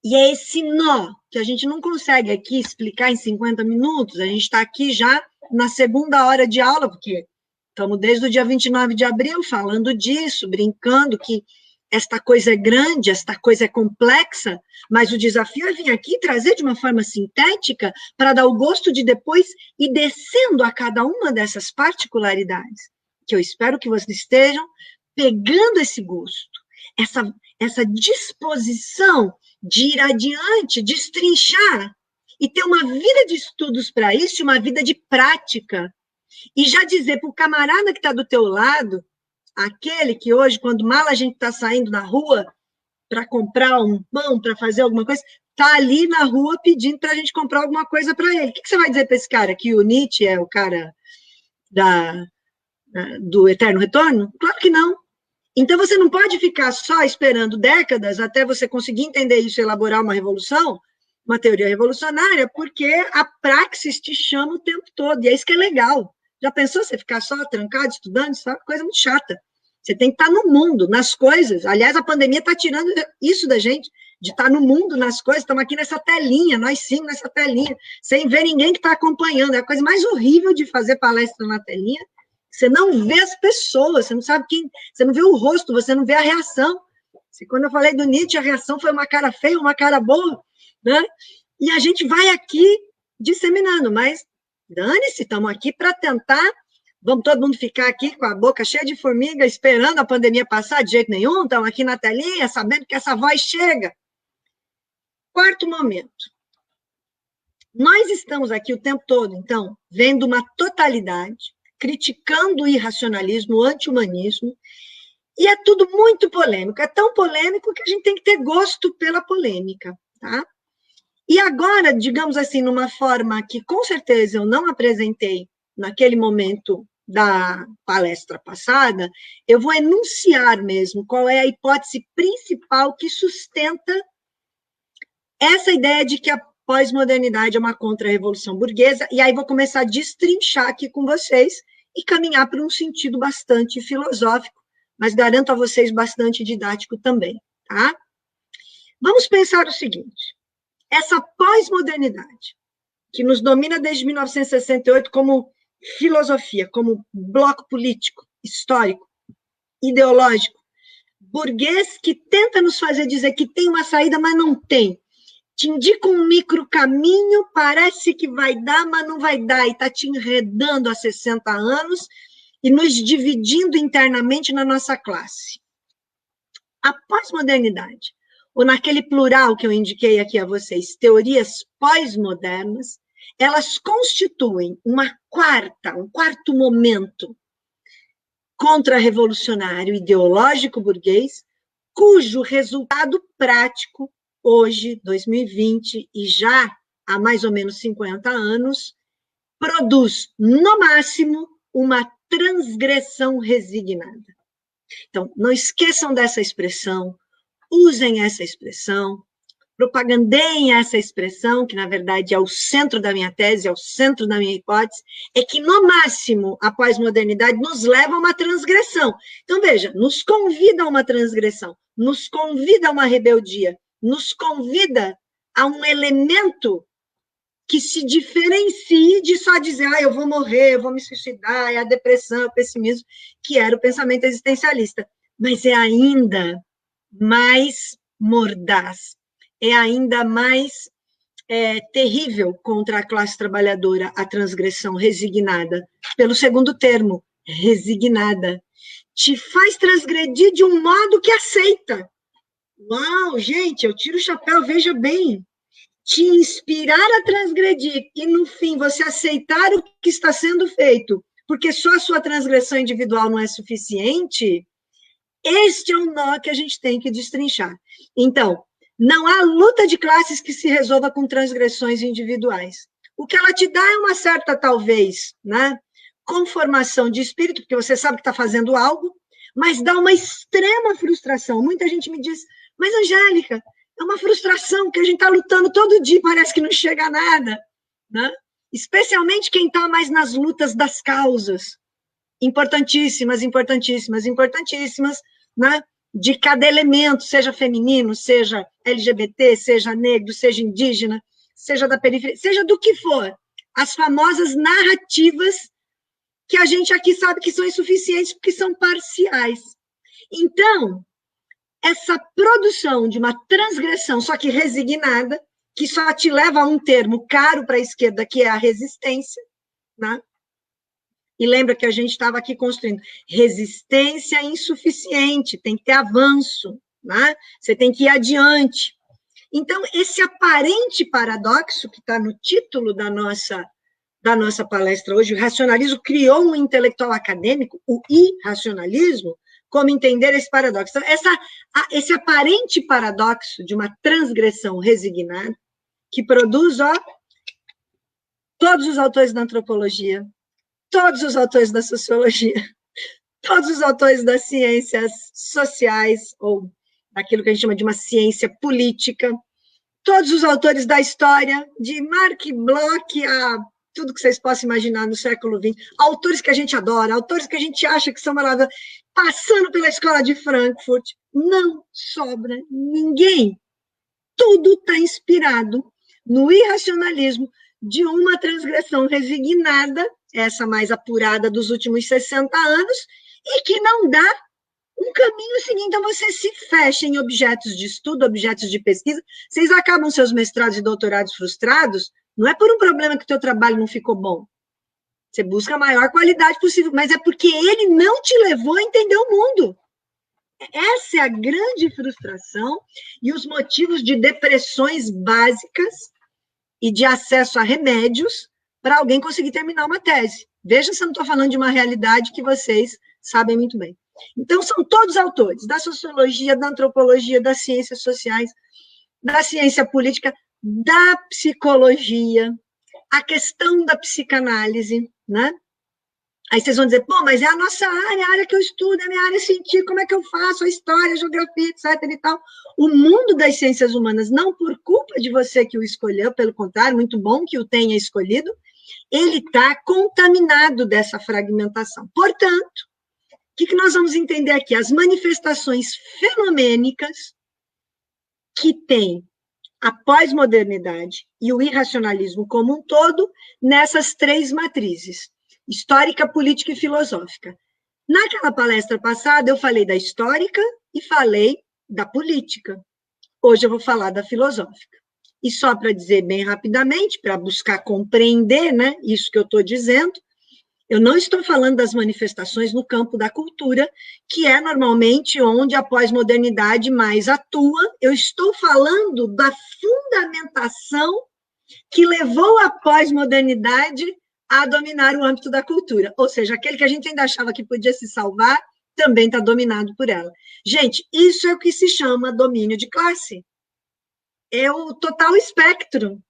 E é esse nó que a gente não consegue aqui explicar em 50 minutos. A gente está aqui já na segunda hora de aula, porque estamos desde o dia 29 de abril falando disso, brincando que esta coisa é grande, esta coisa é complexa, mas o desafio é vir aqui trazer de uma forma sintética para dar o gosto de depois ir descendo a cada uma dessas particularidades, que eu espero que vocês estejam pegando esse gosto, essa disposição de ir adiante, destrinchar, e ter uma vida de estudos para isso, uma vida de prática, e já dizer para o camarada que está do teu lado, aquele que hoje, quando mal a gente está saindo na rua para comprar um pão, para fazer alguma coisa, está ali na rua pedindo para a gente comprar alguma coisa para ele. O que você vai dizer para esse cara? Que o Nietzsche é o cara do eterno retorno? Claro que não. Então, você não pode ficar só esperando décadas até você conseguir entender isso e elaborar uma revolução, uma teoria revolucionária, porque a praxis te chama o tempo todo, e é isso que é legal. Já pensou você ficar só trancado, estudando? Isso é uma coisa muito chata. Você tem que estar no mundo, nas coisas. Aliás, a pandemia está tirando isso da gente, de estar no mundo, nas coisas. Estamos aqui nessa telinha, nós 5 nessa telinha, sem ver ninguém que está acompanhando. É a coisa mais horrível de fazer palestra na telinha. Você não vê as pessoas, você não sabe quem, você não vê o rosto, você não vê a reação. Quando eu falei do Nietzsche, a reação foi uma cara feia, uma cara boa, né? E a gente vai aqui disseminando, mas dane-se, estamos aqui para tentar, vamos todo mundo ficar aqui com a boca cheia de formiga, esperando a pandemia passar, de jeito nenhum, estamos aqui na telinha, sabendo que essa voz chega. Quarto momento. Nós estamos aqui o tempo todo, então, vendo uma totalidade, criticando o irracionalismo, o anti-humanismo, e é tudo muito polêmico, é tão polêmico que a gente tem que ter gosto pela polêmica, tá? E agora, digamos assim, numa forma que com certeza eu não apresentei naquele momento da palestra passada, eu vou enunciar mesmo qual é a hipótese principal que sustenta essa ideia de que a pós-modernidade é uma contra-revolução burguesa, e aí vou começar a destrinchar aqui com vocês e caminhar para um sentido bastante filosófico, mas garanto a vocês bastante didático também, tá? Vamos pensar o seguinte, essa pós-modernidade, que nos domina desde 1968 como filosofia, como bloco político, histórico, ideológico, burguês, que tenta nos fazer dizer que tem uma saída, mas não tem. Te indica um microcaminho, parece que vai dar, mas não vai dar, e está te enredando há 60 anos e nos dividindo internamente na nossa classe. A pós-modernidade, ou naquele plural que eu indiquei aqui a vocês, teorias pós-modernas, elas constituem um quarto momento contra-revolucionário ideológico burguês, cujo resultado prático, hoje, 2020, e já há mais ou menos 50 anos, produz, no máximo, uma transgressão resignada. Então, não esqueçam dessa expressão, usem essa expressão, propagandeiem essa expressão, que na verdade é o centro da minha tese, é o centro da minha hipótese, é que no máximo a pós-modernidade nos leva a uma transgressão. Então veja, nos convida a uma transgressão, nos convida a uma rebeldia, nos convida a um elemento que se diferencie de só dizer, eu vou morrer, eu vou me suicidar, é a depressão, é o pessimismo, que era o pensamento existencialista. Mas é ainda mais mordaz, é ainda mais terrível contra a classe trabalhadora, a transgressão resignada, pelo segundo termo, resignada. Te faz transgredir de um modo que aceita. Uau, gente, eu tiro o chapéu, veja bem. Te inspirar a transgredir e, no fim, você aceitar o que está sendo feito, porque só a sua transgressão individual não é suficiente, este é um nó que a gente tem que destrinchar. Então, não há luta de classes que se resolva com transgressões individuais. O que ela te dá é uma certa, talvez, né, conformação de espírito, porque você sabe que está fazendo algo, mas dá uma extrema frustração. Muita gente me diz, mas, Angélica, é uma frustração, que a gente está lutando todo dia, parece que não chega a nada, né? Especialmente quem está mais nas lutas das causas, importantíssimas, importantíssimas, importantíssimas, né? De cada elemento, seja feminino, seja LGBT, seja negro, seja indígena, seja da periferia, seja do que for, as famosas narrativas que a gente aqui sabe que são insuficientes porque são parciais. Então, essa produção de uma transgressão, só que resignada, que só te leva a um termo caro para a esquerda, que é a resistência, né? E lembra que a gente estava aqui construindo resistência insuficiente, tem que ter avanço, né? Você tem que ir adiante. Então, esse aparente paradoxo que está no título da nossa palestra hoje, o racionalismo criou um intelectual acadêmico, o irracionalismo, como entender esse paradoxo. Então, esse aparente paradoxo de uma transgressão resignada, que produz, todos os autores da antropologia, todos os autores da sociologia, todos os autores das ciências sociais, ou daquilo que a gente chama de uma ciência política, todos os autores da história, de Marx Bloch a tudo que vocês possam imaginar no século XX, autores que a gente adora, autores que a gente acha que são maravilhosos, passando pela escola de Frankfurt, não sobra ninguém. Tudo está inspirado no irracionalismo de uma transgressão resignada, essa mais apurada dos últimos 60 anos, e que não dá um caminho seguinte. Então, você se fecha em objetos de estudo, objetos de pesquisa, vocês acabam seus mestrados e doutorados frustrados, não é por um problema que o teu trabalho não ficou bom. Você busca a maior qualidade possível, mas é porque ele não te levou a entender o mundo. Essa é a grande frustração e os motivos de depressões básicas e de acesso a remédios para alguém conseguir terminar uma tese. Veja se eu não estou falando de uma realidade que vocês sabem muito bem. Então, são todos autores da sociologia, da antropologia, das ciências sociais, da ciência política, da psicologia, a questão da psicanálise, né? Aí vocês vão dizer, pô, mas é a nossa área, a área que eu estudo, é a minha área científica, como é que eu faço? A história, a geografia, etc. e tal. O mundo das ciências humanas, não por culpa de você que o escolheu, pelo contrário, muito bom que o tenha escolhido, ele está contaminado dessa fragmentação. Portanto, o que nós vamos entender aqui? As manifestações fenomênicas que tem a pós-modernidade e o irracionalismo como um todo nessas três matrizes, histórica, política e filosófica. Naquela palestra passada, eu falei da histórica e falei da política. Hoje eu vou falar da filosófica. E só para dizer bem rapidamente, para buscar compreender, né, isso que eu estou dizendo, eu não estou falando das manifestações no campo da cultura, que é normalmente onde a pós-modernidade mais atua. Eu estou falando da fundamentação que levou a pós-modernidade a dominar o âmbito da cultura. Ou seja, aquele que a gente ainda achava que podia se salvar, também está dominado por ela. Gente, isso é o que se chama domínio de classe. É o total espectro.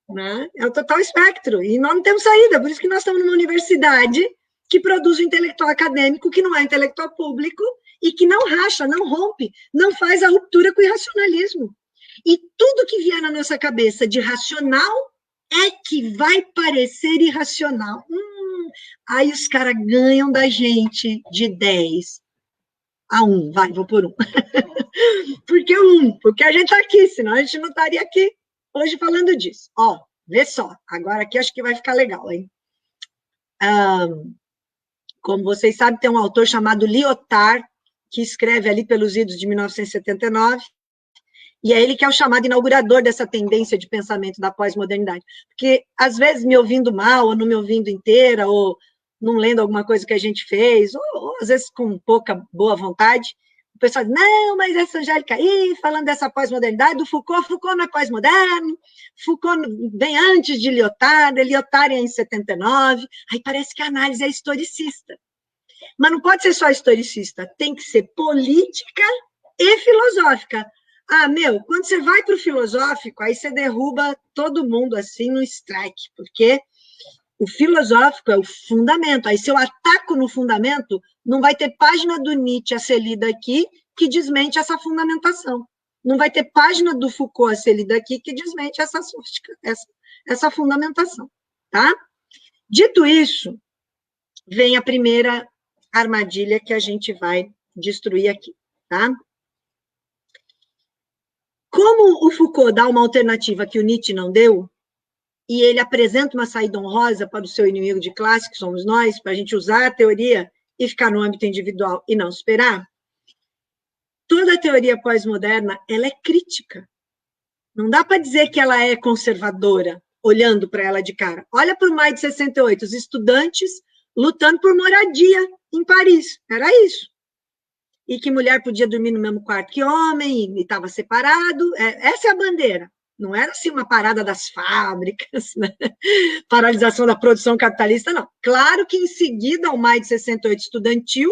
Né? É o total espectro, e nós não temos saída, por isso que nós estamos numa universidade que produz um intelectual acadêmico que não é intelectual público e que não racha, não rompe, não faz a ruptura com o irracionalismo. E tudo que vier na nossa cabeça de racional é que vai parecer irracional. Aí os caras ganham da gente de 10 a 1, vai, vou por 1. Porque a gente está aqui, senão a gente não estaria aqui hoje falando disso. Vê só, agora aqui acho que vai ficar legal, hein? Como vocês sabem, tem um autor chamado Lyotard, que escreve ali pelos idos de 1979, E é ele que é o chamado inaugurador dessa tendência de pensamento da pós-modernidade. Porque, às vezes, me ouvindo mal, ou não me ouvindo inteira, ou não lendo alguma coisa que a gente fez, ou às vezes com pouca boa vontade, o pessoal diz, não, mas essa Angélica aí, falando dessa pós-modernidade, do Foucault não é pós-moderno, Foucault vem antes de Lyotard, Lyotard é em 79, aí parece que a análise é historicista. Mas não pode ser só historicista, tem que ser política e filosófica. Ah, quando você vai para o filosófico, aí você derruba todo mundo assim no strike, porque o filosófico é o fundamento. Aí, se eu ataco no fundamento, não vai ter página do Nietzsche a ser lida aqui que desmente essa fundamentação. Não vai ter página do Foucault a ser lida aqui que desmente essa fundamentação. Tá? Dito isso, vem a primeira armadilha que a gente vai destruir aqui. Tá? Como o Foucault dá uma alternativa que o Nietzsche não deu, e ele apresenta uma saída honrosa para o seu inimigo de classe, que somos nós, para a gente usar a teoria e ficar no âmbito individual e não esperar, toda a teoria pós-moderna, ela é crítica. Não dá para dizer que ela é conservadora, olhando para ela de cara. Olha para o maio de 68, os estudantes lutando por moradia em Paris. Era isso. E que mulher podia dormir no mesmo quarto que homem, e estava separado. Essa é a bandeira. Não era assim uma parada das fábricas, né? Paralisação da produção capitalista, não. Claro que em seguida ao maio de 68 estudantil,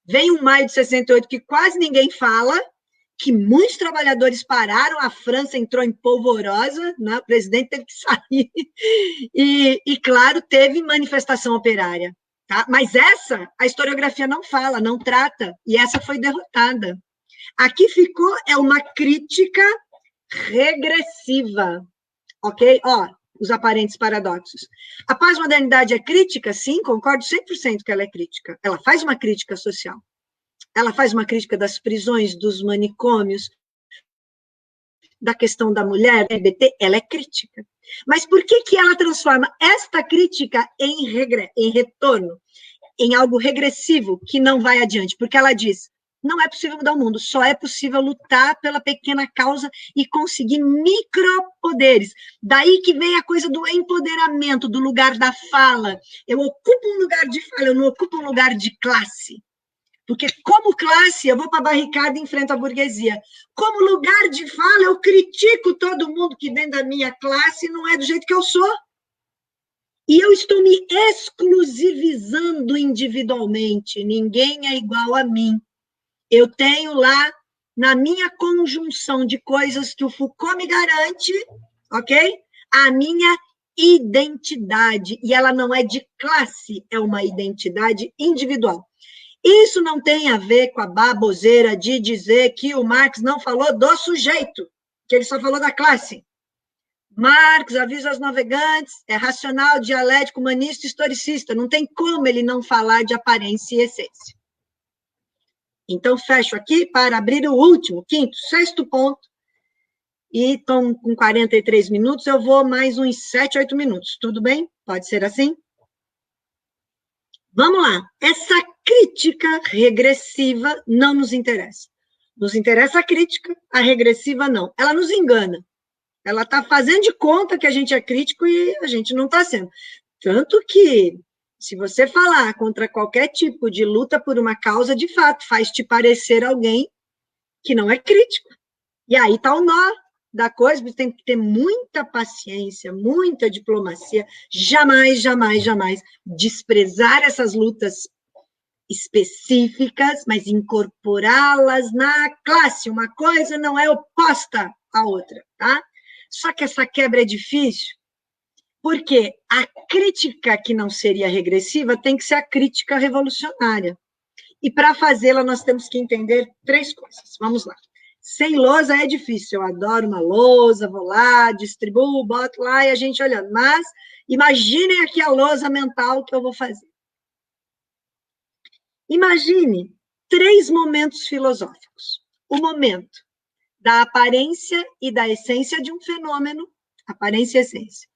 vem um maio de 68 que quase ninguém fala, que muitos trabalhadores pararam, a França entrou em polvorosa, né? O presidente teve que sair, e claro, teve manifestação operária. Tá? Mas essa, a historiografia não fala, não trata, e essa foi derrotada. Aqui ficou, uma crítica regressiva, ok? Os aparentes paradoxos. A pós-modernidade é crítica? Sim, concordo 100% que ela é crítica. Ela faz uma crítica social. Ela faz uma crítica das prisões, dos manicômios, da questão da mulher, LGBT, ela é crítica. Mas por que ela transforma esta crítica em retorno, em algo regressivo que não vai adiante? Porque ela diz, não é possível mudar o mundo, só é possível lutar pela pequena causa e conseguir micropoderes. Daí que vem a coisa do empoderamento, do lugar da fala. Eu ocupo um lugar de fala, eu não ocupo um lugar de classe. Porque como classe, eu vou para a barricada e enfrento a burguesia. Como lugar de fala, eu critico todo mundo que vem da minha classe e não é do jeito que eu sou. E eu estou me exclusivizando individualmente. Ninguém é igual a mim. Eu tenho lá, na minha conjunção de coisas que o Foucault me garante, ok? A minha identidade. E ela não é de classe, é uma identidade individual. Isso não tem a ver com a baboseira de dizer que o Marx não falou do sujeito, que ele só falou da classe. Marx avisa aos navegantes, é racional, dialético, humanista, historicista. Não tem como ele não falar de aparência e essência. Então, fecho aqui para abrir o último, quinto, sexto ponto. E estão com 43 minutos, eu vou mais uns 7, 8 minutos. Tudo bem? Pode ser assim? Vamos lá. Essa crítica regressiva não nos interessa. Nos interessa a crítica, a regressiva não. Ela nos engana. Ela está fazendo de conta que a gente é crítico e a gente não está sendo. Tanto que, se você falar contra qualquer tipo de luta por uma causa, de fato, faz te parecer alguém que não é crítico. E aí está o nó da coisa, você tem que ter muita paciência, muita diplomacia, jamais, jamais, jamais desprezar essas lutas específicas, mas incorporá-las na classe. Uma coisa não é oposta à outra, tá? Só que essa quebra é difícil, porque a crítica que não seria regressiva tem que ser a crítica revolucionária. E para fazê-la, nós temos que entender 3 coisas. Vamos lá. Sem lousa é difícil, eu adoro uma lousa, vou lá, distribuo, boto lá e a gente olhando. Mas imaginem aqui a lousa mental que eu vou fazer. Imagine 3 momentos filosóficos. O momento da aparência e da essência de um fenômeno, aparência e essência.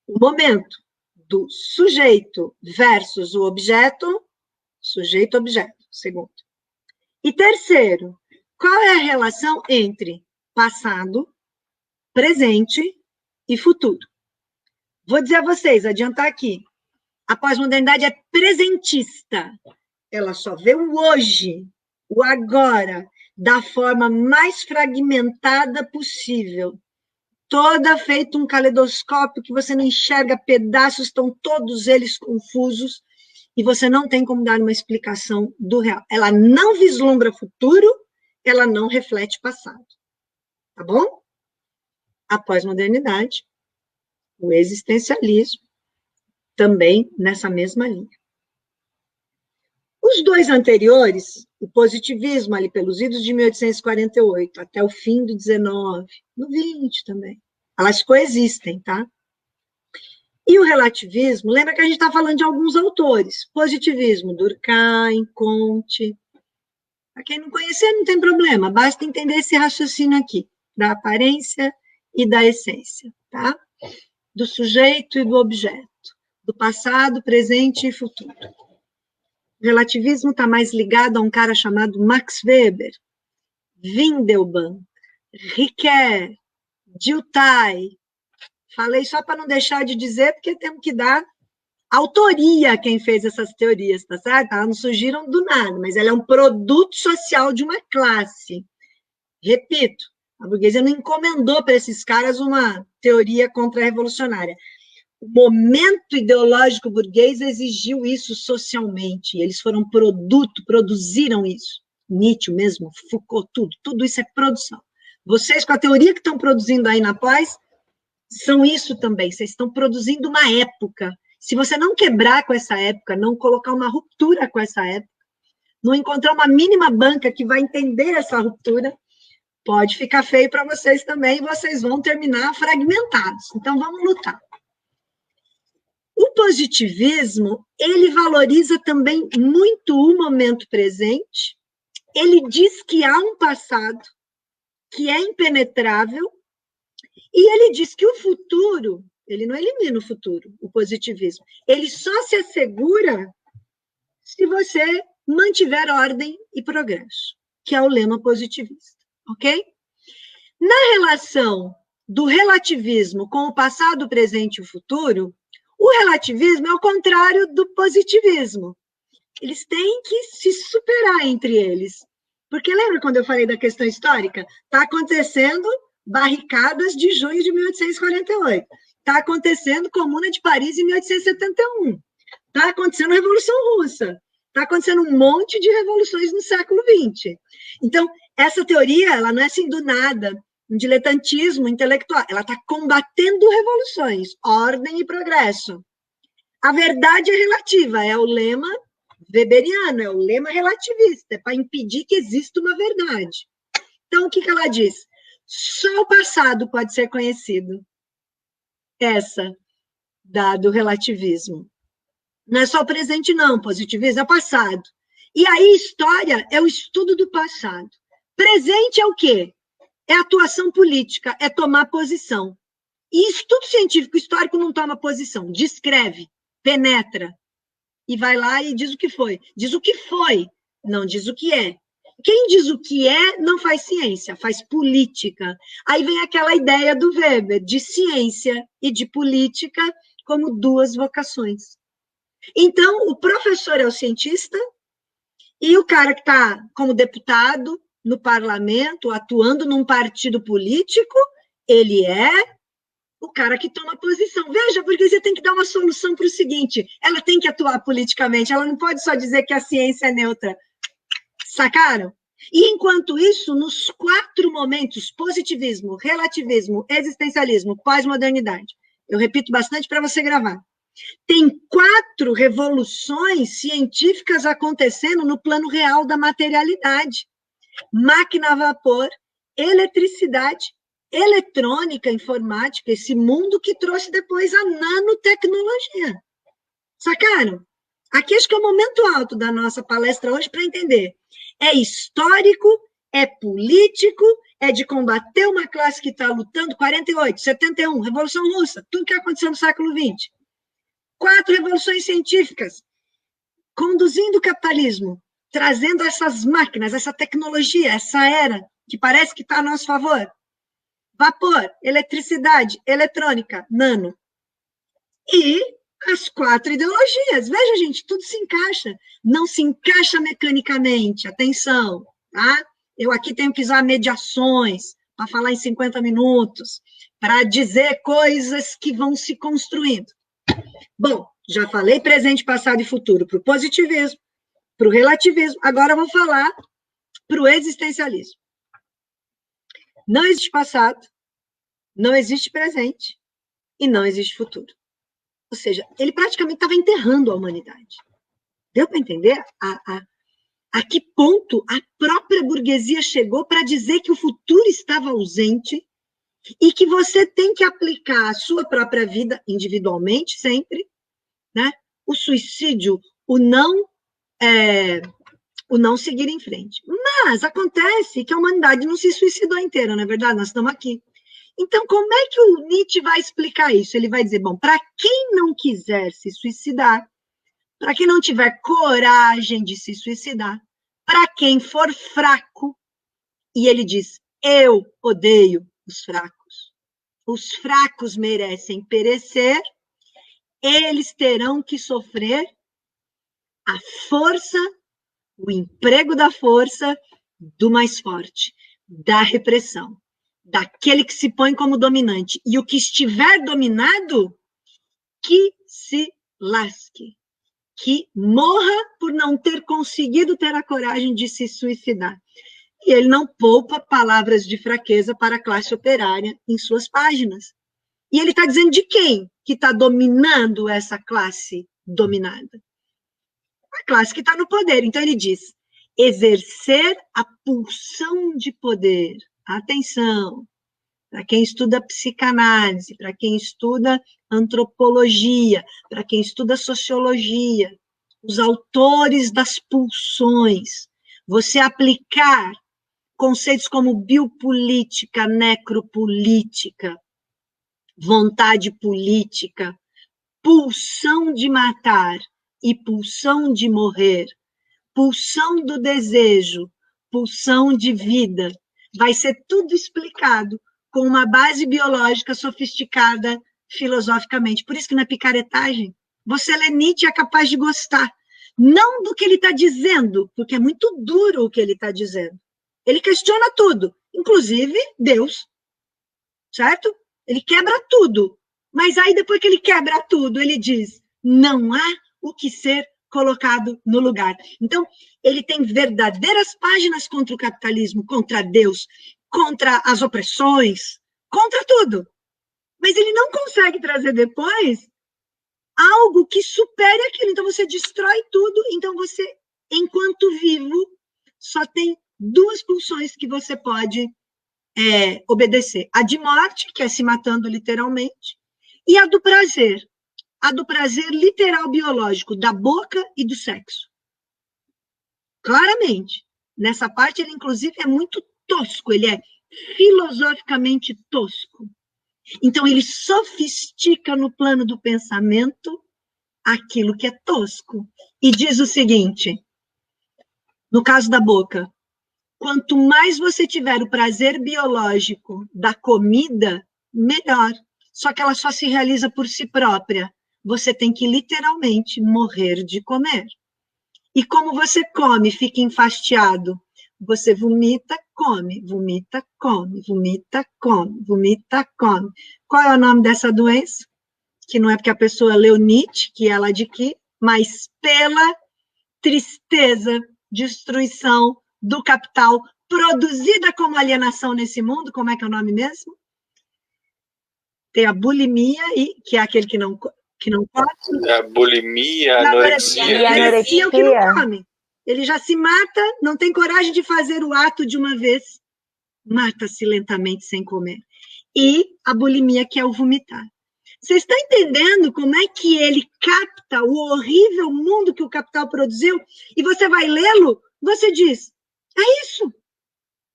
O momento do sujeito versus o objeto, sujeito-objeto, segundo. E terceiro, qual é a relação entre passado, presente e futuro. Vou dizer a vocês, adiantar aqui, a pós-modernidade é presentista. Ela só vê o hoje, o agora, da forma mais fragmentada possível. Toda feita um caleidoscópio que você não enxerga pedaços, estão todos eles confusos, e você não tem como dar uma explicação do real. Ela não vislumbra futuro, ela não reflete passado. Tá bom? A pós-modernidade, o existencialismo, também nessa mesma linha. Os dois anteriores, o positivismo ali pelos idos de 1848 até o fim do 19, no 20 também, elas coexistem, tá? E o relativismo, lembra que a gente está falando de alguns autores, positivismo, Durkheim, Comte. Para quem não conhecer, não tem problema, basta entender esse raciocínio aqui, da aparência e da essência, tá? Do sujeito e do objeto, do passado, presente e futuro. O relativismo está mais ligado a um cara chamado Max Weber, Windelband, Ricoeur, Dilthey. Falei só para não deixar de dizer, porque temos que dar autoria a quem fez essas teorias, tá certo? Elas não surgiram do nada, mas ela é um produto social de uma classe. Repito, a burguesia não encomendou para esses caras uma teoria contra-revolucionária. O momento ideológico burguês exigiu isso socialmente, eles foram produto, produziram isso. Nietzsche mesmo, Foucault, tudo isso é produção. Vocês, com a teoria que estão produzindo aí na pós, são isso também, vocês estão produzindo uma época. Se você não quebrar com essa época, não colocar uma ruptura com essa época, não encontrar uma mínima banca que vai entender essa ruptura, pode ficar feio para vocês também, e vocês vão terminar fragmentados. Então, vamos lutar. O positivismo, ele valoriza também muito o momento presente, ele diz que há um passado que é impenetrável, e ele diz que o futuro, ele não elimina o futuro, o positivismo, ele só se assegura se você mantiver ordem e progresso, que é o lema positivista, ok? Na relação do relativismo com o passado, o presente e o futuro, o relativismo é o contrário do positivismo. Eles têm que se superar entre eles. Porque lembra quando eu falei da questão histórica? Está acontecendo barricadas de junho de 1848. Está acontecendo Comuna de Paris em 1871. Está acontecendo a Revolução Russa. Está acontecendo um monte de revoluções no século XX. Então, essa teoria, ela não é assim do nada, um diletantismo intelectual. Ela está combatendo revoluções, ordem e progresso. A verdade é relativa, é o lema weberiano, é o lema relativista, é para impedir que exista uma verdade. Então, o que ela diz? Só o passado pode ser conhecido. Essa do relativismo. Não é só o presente, não. Positivismo é o passado. E aí, história é o estudo do passado. Presente é o quê? É atuação política, é tomar posição. E estudo científico histórico não toma posição, descreve, penetra, e vai lá e diz o que foi. Diz o que foi, não diz o que é. Quem diz o que é, não faz ciência, faz política. Aí vem aquela ideia do Weber, de ciência e de política como duas vocações. Então, o professor é o cientista, e o cara que está como deputado no parlamento, atuando num partido político, ele é o cara que toma posição. Veja, porque você tem que dar uma solução para o seguinte, ela tem que atuar politicamente, ela não pode só dizer que a ciência é neutra. Sacaram? E, enquanto isso, nos 4 momentos, positivismo, relativismo, existencialismo, pós-modernidade, eu repito bastante para você gravar, tem 4 revoluções científicas acontecendo no plano real da materialidade. Máquina a vapor, eletricidade, eletrônica, informática, esse mundo que trouxe depois a nanotecnologia. Sacaram? Aqui acho que é o momento alto da nossa palestra hoje para entender. É histórico, é político, é de combater uma classe que está lutando, 48, 71, Revolução Russa, tudo que aconteceu no século XX. 4 revoluções científicas, conduzindo o capitalismo, trazendo essas máquinas, essa tecnologia, essa era, que parece que está a nosso favor. vapor, eletricidade, eletrônica, nano. E as 4 ideologias. Veja, gente, tudo se encaixa. Não se encaixa mecanicamente, atenção, tá? Eu aqui tenho que usar mediações para falar em 50 minutos, para dizer coisas que vão se construindo. Bom, já falei presente, passado e futuro para o positivismo, para o relativismo. Agora eu vou falar para o existencialismo. Não existe passado, não existe presente e não existe futuro. Ou seja, ele praticamente estava enterrando a humanidade. Deu para entender a que ponto a própria burguesia chegou para dizer que o futuro estava ausente e que você tem que aplicar a sua própria vida individualmente, sempre, né? O suicídio, o não seguir em frente. Mas acontece que a humanidade não se suicidou inteira, não é verdade? Nós estamos aqui. Então, como é que o Nietzsche vai explicar isso? Ele vai dizer, bom, para quem não quiser se suicidar, para quem não tiver coragem de se suicidar, para quem for fraco, e ele diz, eu odeio os fracos. Os fracos merecem perecer, eles terão que sofrer a força, o emprego da força do mais forte, da repressão, daquele que se põe como dominante. E o que estiver dominado, que se lasque, que morra por não ter conseguido ter a coragem de se suicidar. E ele não poupa palavras de fraqueza para a classe operária em suas páginas. E ele está dizendo de quem que está dominando essa classe dominada? A classe que está no poder. Então ele diz, exercer a pulsão de poder. Atenção, para quem estuda psicanálise, para quem estuda antropologia, para quem estuda sociologia, os autores das pulsões, você aplicar conceitos como biopolítica, necropolítica, vontade política, pulsão de matar e pulsão de morrer, pulsão do desejo, pulsão de vida, vai ser tudo explicado com uma base biológica sofisticada filosoficamente. Por isso que não é picaretagem. Você lê Nietzsche é capaz de gostar. Não do que ele está dizendo, porque é muito duro o que ele está dizendo. Ele questiona tudo, inclusive Deus. Certo? Ele quebra tudo. Mas aí, depois que ele quebra tudo, ele diz, não há o que ser colocado no lugar. Então, ele tem verdadeiras páginas contra o capitalismo, contra Deus, contra as opressões, contra tudo. Mas ele não consegue trazer depois algo que supere aquilo. Então, você destrói tudo. Então, você, enquanto vivo, só tem 2 pulsões que você pode obedecer. A de morte, que é se matando literalmente, e a do prazer. A do prazer literal biológico, da boca e do sexo. Claramente. Nessa parte, ele, inclusive, é muito tosco, ele é filosoficamente tosco. Então, ele sofistica no plano do pensamento aquilo que é tosco. E diz o seguinte, no caso da boca, quanto mais você tiver o prazer biológico da comida, melhor. Só que ela só se realiza por si própria. Você tem que, literalmente, morrer de comer. E como você come, fica enfastiado. Você vomita, come, vomita, come, vomita, come, vomita, come. Qual é o nome dessa doença? Que não é porque a pessoa leu Nietzsche, que ela adquire, mas pela tristeza, destruição do capital, produzida como alienação nesse mundo, como é que é o nome mesmo? Tem a bulimia, que é aquele que não come. A bulimia, a anorexia. O que não come. Ele já se mata, não tem coragem de fazer o ato de uma vez, mata-se lentamente sem comer. E a bulimia, que é o vomitar. Você está entendendo como é que ele capta o horrível mundo que o capital produziu? E você vai lê-lo, você diz, é isso.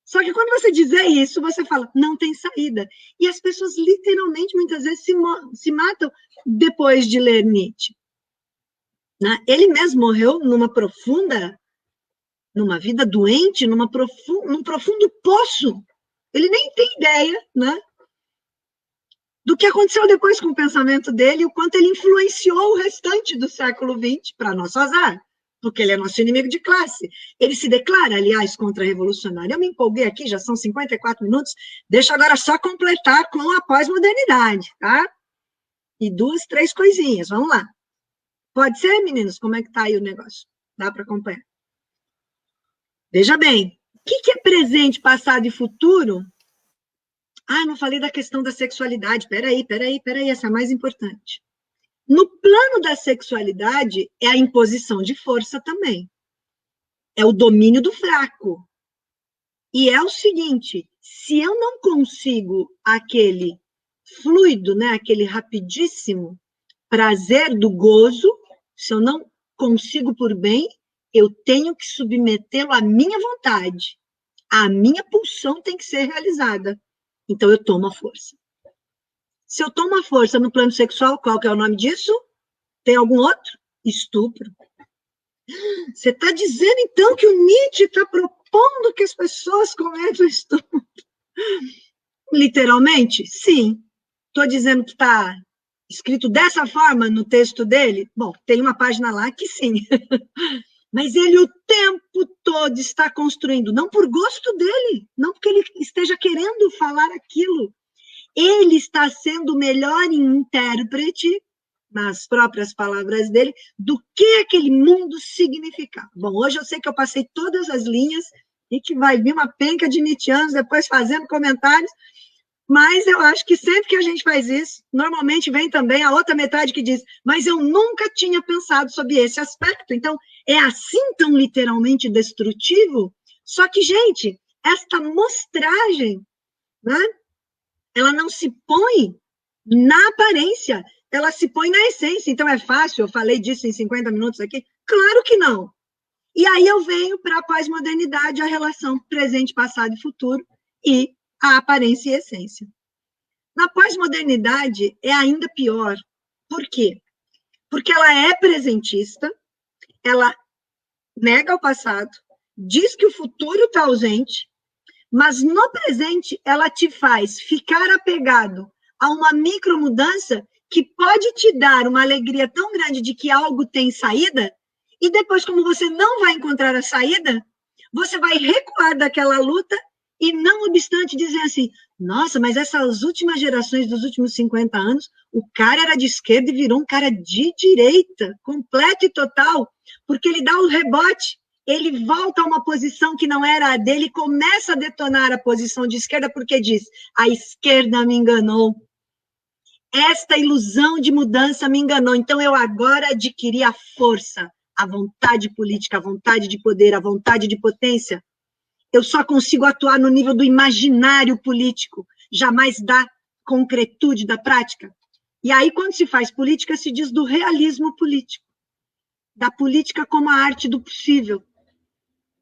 Só que quando você diz isso, você fala, não tem saída. E as pessoas literalmente, muitas vezes, se matam depois de ler Nietzsche. Né? Ele mesmo morreu numa vida doente, num profundo poço. Ele nem tem ideia, né? do que aconteceu depois com o pensamento dele, o quanto ele influenciou o restante do século XX, para nosso azar, porque ele é nosso inimigo de classe. Ele se declara, aliás, contra-revolucionário. Eu me empolguei aqui, já são 54 minutos, deixa agora só completar com a pós-modernidade, tá? E 2, 3 coisinhas, vamos lá. Pode ser, meninos? Como é que tá aí o negócio? Dá para acompanhar? Veja bem, o que é presente, passado e futuro? Ah, não falei da questão da sexualidade. Peraí, essa é a mais importante. No plano da sexualidade, é a imposição de força também. É o domínio do fraco. E é o seguinte, se eu não consigo aquele fluido, né, aquele rapidíssimo prazer do gozo, se eu não consigo por bem, eu tenho que submetê-lo à minha vontade. A minha pulsão tem que ser realizada. Então, eu tomo a força. Se eu tomo a força no plano sexual, qual que é o nome disso? Tem algum outro? Estupro. Você está dizendo, então, que o Nietzsche está propondo que as pessoas cometam estupro? Literalmente? Sim. Estou dizendo que está escrito dessa forma no texto dele? Bom, tem uma página lá que sim. Mas ele o tempo todo está construindo, não por gosto dele, não porque ele esteja querendo falar aquilo. Ele está sendo o melhor intérprete, nas próprias palavras dele, do que aquele mundo significava. Bom, hoje eu sei que eu passei todas as linhas e que vai vir uma penca de nietzschianos depois fazendo comentários, mas eu acho que sempre que a gente faz isso, normalmente vem também a outra metade que diz, mas eu nunca tinha pensado sobre esse aspecto. Então, é assim tão literalmente destrutivo? Só que, gente, esta mostragem, né, ela não se põe na aparência, ela se põe na essência. Então, é fácil, eu falei disso em 50 minutos aqui? Claro que não. E aí eu venho para a pós-modernidade, a relação presente, passado e futuro, e a aparência e essência. Na pós-modernidade é ainda pior. Por quê? Porque ela é presentista, ela nega o passado, diz que o futuro está ausente, mas no presente ela te faz ficar apegado a uma micromudança que pode te dar uma alegria tão grande de que algo tem saída, e depois, como você não vai encontrar a saída, você vai recuar daquela luta e, não obstante, dizer assim, nossa, mas essas últimas gerações dos últimos 50 anos, o cara era de esquerda e virou um cara de direita, completo e total, porque ele dá o rebote, ele volta a uma posição que não era a dele e começa a detonar a posição de esquerda, porque diz, a esquerda me enganou. Esta ilusão de mudança me enganou, então eu agora adquiri a força, a vontade política, a vontade de poder, a vontade de potência. Eu só consigo atuar no nível do imaginário político, jamais da concretude, da prática. E aí, quando se faz política, se diz do realismo político, da política como a arte do possível,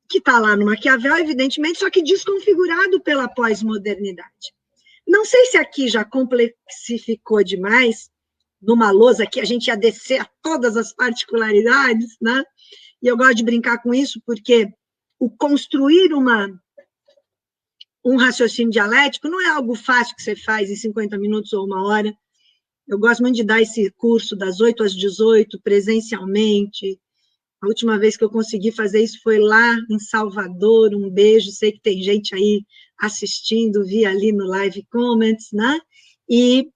que está lá no Maquiavel, evidentemente, só que desconfigurado pela pós-modernidade. Não sei se aqui já complexificou demais, numa lousa que a gente ia descer a todas as particularidades, né? E eu gosto de brincar com isso, porque o construir um raciocínio dialético não é algo fácil que você faz em 50 minutos ou uma hora. Eu gosto muito de dar esse curso das 8 às 18, presencialmente. A última vez que eu consegui fazer isso foi lá em Salvador, um beijo, sei que tem gente aí assistindo, vi ali no Live Comments, né? E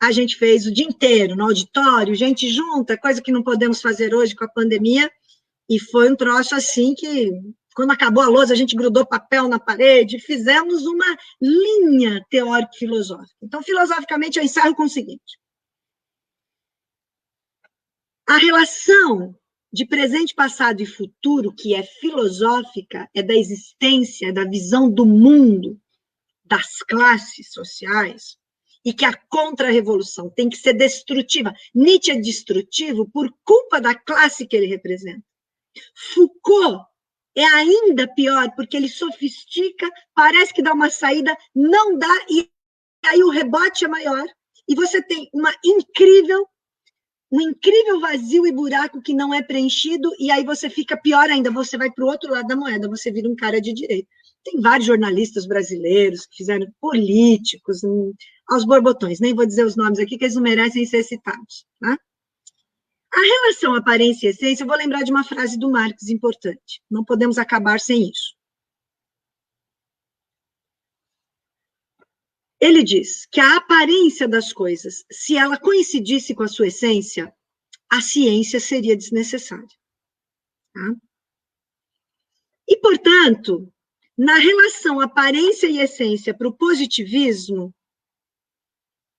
a gente fez o dia inteiro no auditório, gente junta, coisa que não podemos fazer hoje com a pandemia, e foi um troço assim que, quando acabou a lousa, a gente grudou papel na parede, fizemos uma linha teórico-filosófica. Então, filosoficamente, eu encerro com o seguinte. A relação de presente, passado e futuro, que é filosófica, é da existência, da visão do mundo, das classes sociais, e que a contra-revolução tem que ser destrutiva. Nietzsche é destrutivo por culpa da classe que ele representa. Foucault é ainda pior, porque ele sofistica, parece que dá uma saída, não dá, e aí o rebote é maior, e você tem um incrível vazio e buraco que não é preenchido, e aí você fica pior ainda, você vai para o outro lado da moeda, você vira um cara de direita. Tem vários jornalistas brasileiros que fizeram, políticos, aos borbotões. Nem vou dizer os nomes aqui, que eles não merecem ser citados. Tá? A relação aparência e essência, eu vou lembrar de uma frase do Marx importante. Não podemos acabar sem isso. Ele diz que a aparência das coisas, se ela coincidisse com a sua essência, a ciência seria desnecessária. Tá? E, portanto, na relação aparência e essência para o positivismo,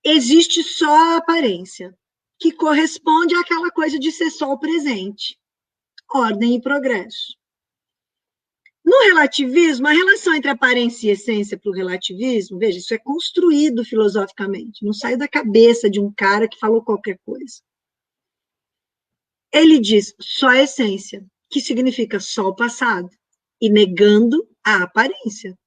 existe só a aparência, que corresponde àquela coisa de ser só o presente, ordem e progresso. No relativismo, a relação entre aparência e essência para o relativismo, veja, isso é construído filosoficamente, não saiu da cabeça de um cara que falou qualquer coisa. Ele diz só a essência, que significa só o passado, e negando a aparência,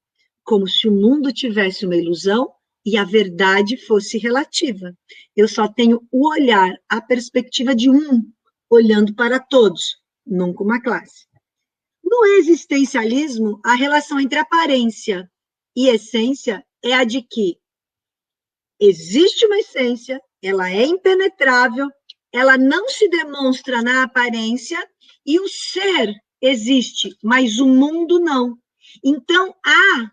como se o mundo tivesse uma ilusão e a verdade fosse relativa. Eu só tenho o olhar, a perspectiva de um, olhando para todos, nunca uma classe. No existencialismo, a relação entre aparência e essência é a de que existe uma essência, ela é impenetrável, ela não se demonstra na aparência, e o ser existe, mas o mundo não. Então, há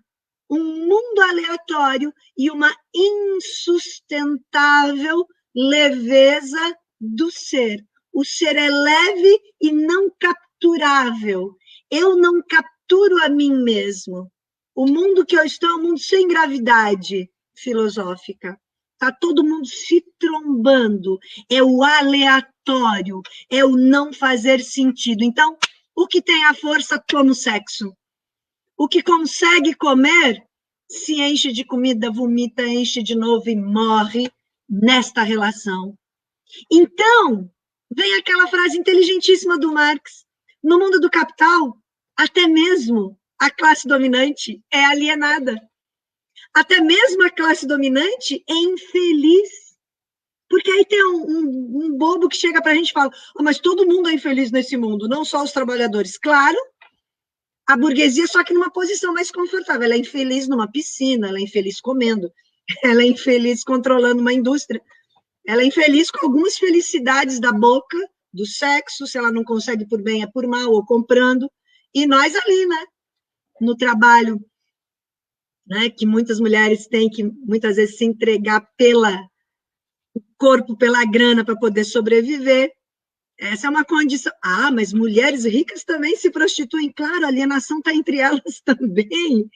um mundo aleatório e uma insustentável leveza do ser. O ser é leve e não capturável. Eu não capturo a mim mesmo. O mundo que eu estou é um mundo sem gravidade filosófica. Está todo mundo se trombando. É o aleatório, é o não fazer sentido. Então, o que tem a força toma o sexo. O que consegue comer se enche de comida, vomita, enche de novo e morre nesta relação. Então, vem aquela frase inteligentíssima do Marx. No mundo do capital, até mesmo a classe dominante é alienada. Até mesmo a classe dominante é infeliz. Porque aí tem um bobo que chega para a gente e fala, oh, mas todo mundo é infeliz nesse mundo, não só os trabalhadores. Claro, a burguesia só que numa posição mais confortável. Ela é infeliz numa piscina, ela é infeliz comendo, ela é infeliz controlando uma indústria, ela é infeliz com algumas felicidades da boca, do sexo, se ela não consegue por bem é por mal, ou comprando. E nós ali, né, no trabalho, né, que muitas mulheres têm que muitas vezes se entregar pela corpo, pela grana para poder sobreviver. Essa é uma condição. Ah, mas mulheres ricas também se prostituem. Claro, a alienação está entre elas também.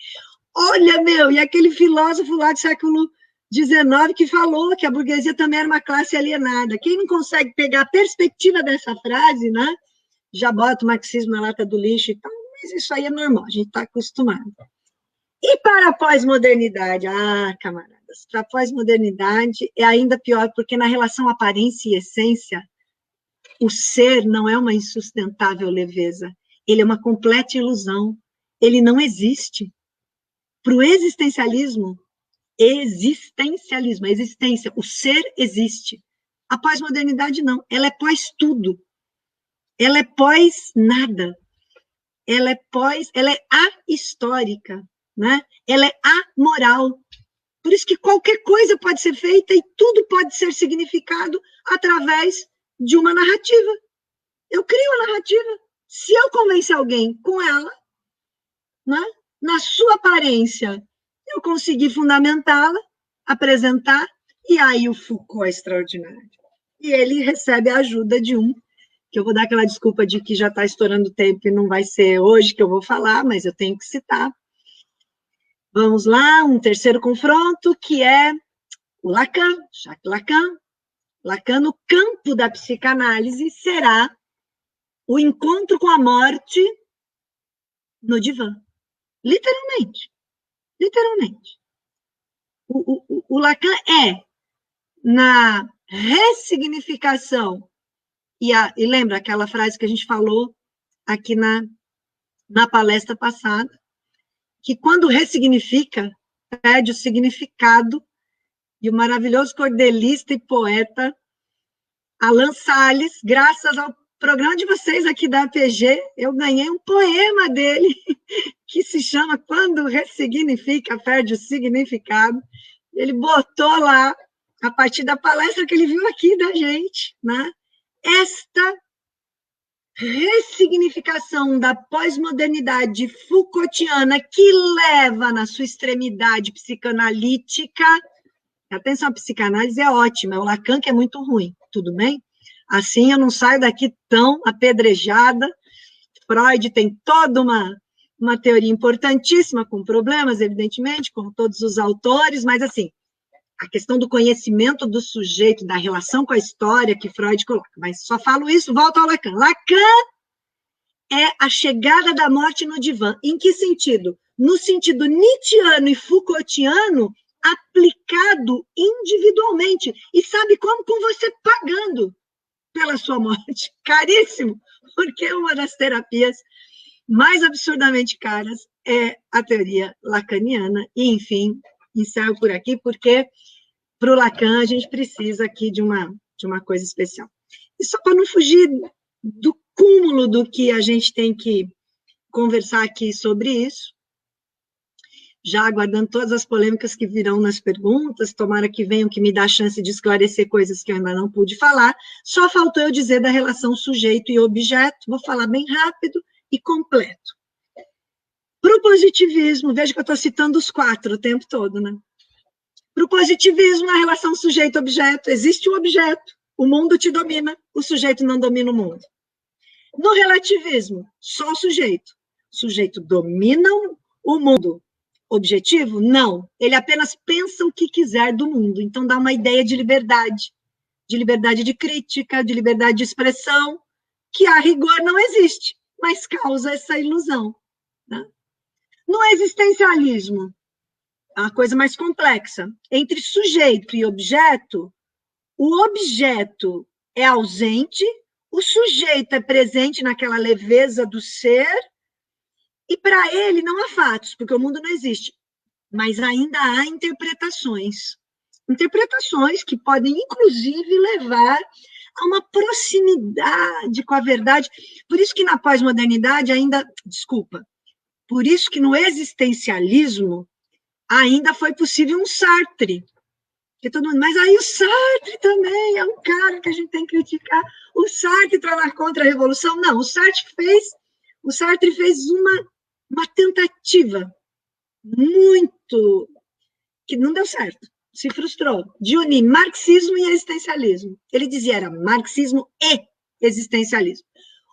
Olha, meu, e aquele filósofo lá do século XIX que falou que a burguesia também era uma classe alienada. Quem não consegue pegar a perspectiva dessa frase, né, já bota o marxismo na lata do lixo e tal, mas isso aí é normal, a gente está acostumado. E para a pós-modernidade? Ah, camaradas, para a pós-modernidade é ainda pior, porque na relação aparência e essência, o ser não é uma insustentável leveza, ele é uma completa ilusão, ele não existe. Para o existencialismo, a existência, o ser existe. A pós-modernidade não, ela é pós-tudo, ela é pós-nada, ela é ahistórica, né? Ela é amoral. Por isso que qualquer coisa pode ser feita e tudo pode ser significado através de uma narrativa. Eu crio a narrativa. Se eu convencer alguém com ela, né, na sua aparência, eu consegui fundamentá-la, apresentar, e aí o Foucault é extraordinário. E ele recebe a ajuda de um, que eu vou dar aquela desculpa de que já está estourando o tempo e não vai ser hoje que eu vou falar, mas eu tenho que citar. Vamos lá, um terceiro confronto, que é o Lacan, Jacques Lacan. Lacan, no campo da psicanálise, será o encontro com a morte no divã. Literalmente. Literalmente. O Lacan é, na ressignificação, e lembra aquela frase que a gente falou aqui na palestra passada, que quando ressignifica, perde o significado, e o maravilhoso cordelista e poeta Alan Salles, graças ao programa de vocês aqui da APG, eu ganhei um poema dele, que se chama Quando Ressignifica, Perde o Significado, ele botou lá, a partir da palestra que ele viu aqui da gente, né? Esta ressignificação da pós-modernidade Foucaultiana que leva na sua extremidade psicanalítica. Atenção, a psicanálise é ótima, o Lacan que é muito ruim, tudo bem? Assim eu não saio daqui tão apedrejada. Freud tem toda uma teoria importantíssima, com problemas, evidentemente, como todos os autores, mas assim, a questão do conhecimento do sujeito, da relação com a história que Freud coloca. Mas só falo isso, volto ao Lacan. Lacan é a chegada da morte no divã. Em que sentido? No sentido nietzschiano e Foucaultiano, aplicado individualmente. E sabe como? Com você pagando pela sua morte. Caríssimo, porque uma das terapias mais absurdamente caras é a teoria lacaniana. E, enfim, encerro por aqui, porque para o Lacan a gente precisa aqui de uma coisa especial. E só para não fugir do cúmulo do que a gente tem que conversar aqui sobre isso, já aguardando todas as polêmicas que virão nas perguntas, tomara que venham, que me dá a chance de esclarecer coisas que eu ainda não pude falar, só faltou eu dizer da relação sujeito e objeto, vou falar bem rápido e completo. Para o positivismo, veja que eu estou citando os 4 o tempo todo, né? Para o positivismo, na relação sujeito-objeto, existe um objeto, o mundo te domina, o sujeito não domina o mundo. No relativismo, só o sujeito domina o mundo. Objetivo? Não. Ele apenas pensa o que quiser do mundo. Então, dá uma ideia de liberdade de crítica, de liberdade de expressão, que a rigor não existe, mas causa essa ilusão. Né? No existencialismo, é uma coisa mais complexa. Entre sujeito e objeto, o objeto é ausente, o sujeito é presente naquela leveza do ser, e para ele não há fatos, porque o mundo não existe, mas ainda há interpretações. Interpretações que podem, inclusive, levar a uma proximidade com a verdade. Por isso que na pós-modernidade por isso que no existencialismo ainda foi possível um Sartre. Porque todo mundo, mas aí o Sartre também é um cara que a gente tem que criticar. O Sartre está na contra-revolução? Não, o Sartre fez uma tentativa muito que não deu certo, se frustrou, de unir marxismo e existencialismo. Ele dizia era marxismo e existencialismo.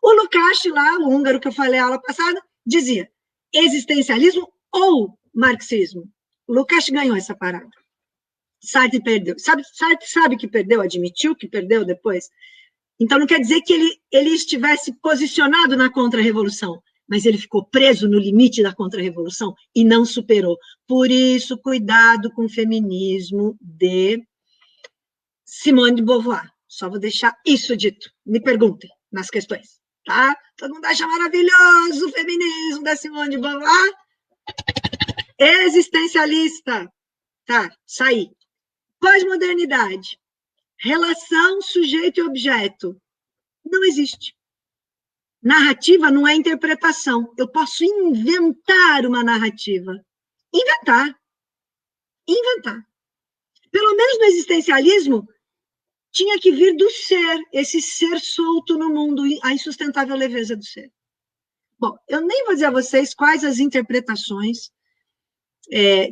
O Lukács lá, o húngaro que eu falei a aula passada, dizia existencialismo ou marxismo. O Lukács ganhou essa parada. Sartre perdeu. Sartre sabe que perdeu, admitiu que perdeu depois. Então não quer dizer que ele estivesse posicionado na contra-revolução, mas ele ficou preso no limite da contra-revolução e não superou. Por isso, cuidado com o feminismo de Simone de Beauvoir. Só vou deixar isso dito. Me perguntem nas questões, tá? Todo mundo acha maravilhoso o feminismo da Simone de Beauvoir? Existencialista. Tá, saí. Pós-modernidade. Relação sujeito e objeto. Não existe. Narrativa não é interpretação. Eu posso inventar uma narrativa. Inventar. Pelo menos no existencialismo, tinha que vir do ser, esse ser solto no mundo, a insustentável leveza do ser. Bom, eu nem vou dizer a vocês quais as interpretações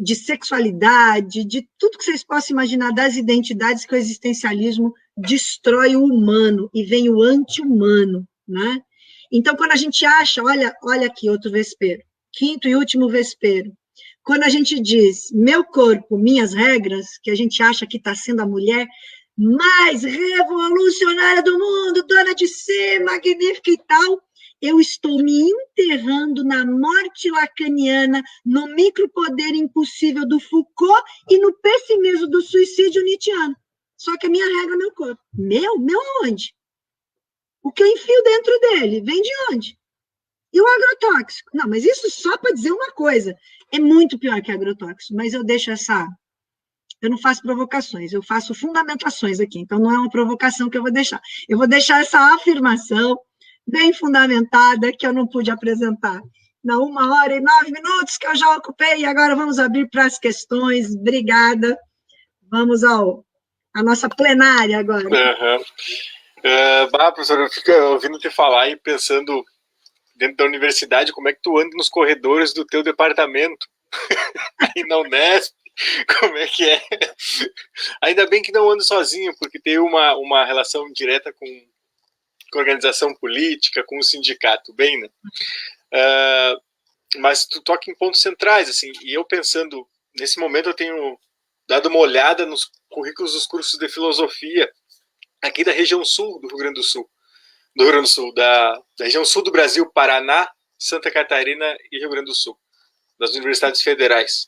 de sexualidade, de tudo que vocês possam imaginar das identidades que o existencialismo destrói o humano e vem o anti-humano, né? Então, quando a gente acha, olha aqui outro vespeiro, 5º e último vespeiro, quando a gente diz meu corpo, minhas regras, que a gente acha que está sendo a mulher mais revolucionária do mundo, dona de si, magnífica e tal, eu estou me enterrando na morte lacaniana, no micropoder impossível do Foucault e no pessimismo do suicídio nietzschiano. Só que a minha regra é meu corpo. Meu aonde? O que eu enfio dentro dele vem de onde? E o agrotóxico? Não, mas isso só para dizer uma coisa. É muito pior que agrotóxico, mas eu deixo eu não faço provocações, eu faço fundamentações aqui, então não é uma provocação que eu vou deixar. Eu vou deixar essa afirmação bem fundamentada que eu não pude apresentar na 1h e 9 minutos que eu já ocupei, e agora vamos abrir para as questões. Obrigada Vamos à nossa plenária agora. Professor, eu fico ouvindo te falar e pensando dentro da universidade, como é que tu anda nos corredores do teu departamento? Aí na Unesp, como é que é? Ainda bem que não ando sozinho, porque tem uma relação direta com organização política, com o sindicato, bem, né? Mas tu toca em pontos centrais, assim, e eu pensando, nesse momento eu tenho dado uma olhada nos currículos dos cursos de filosofia aqui da região sul do Rio Grande do Sul, da região sul do Brasil, Paraná, Santa Catarina e Rio Grande do Sul, das universidades federais.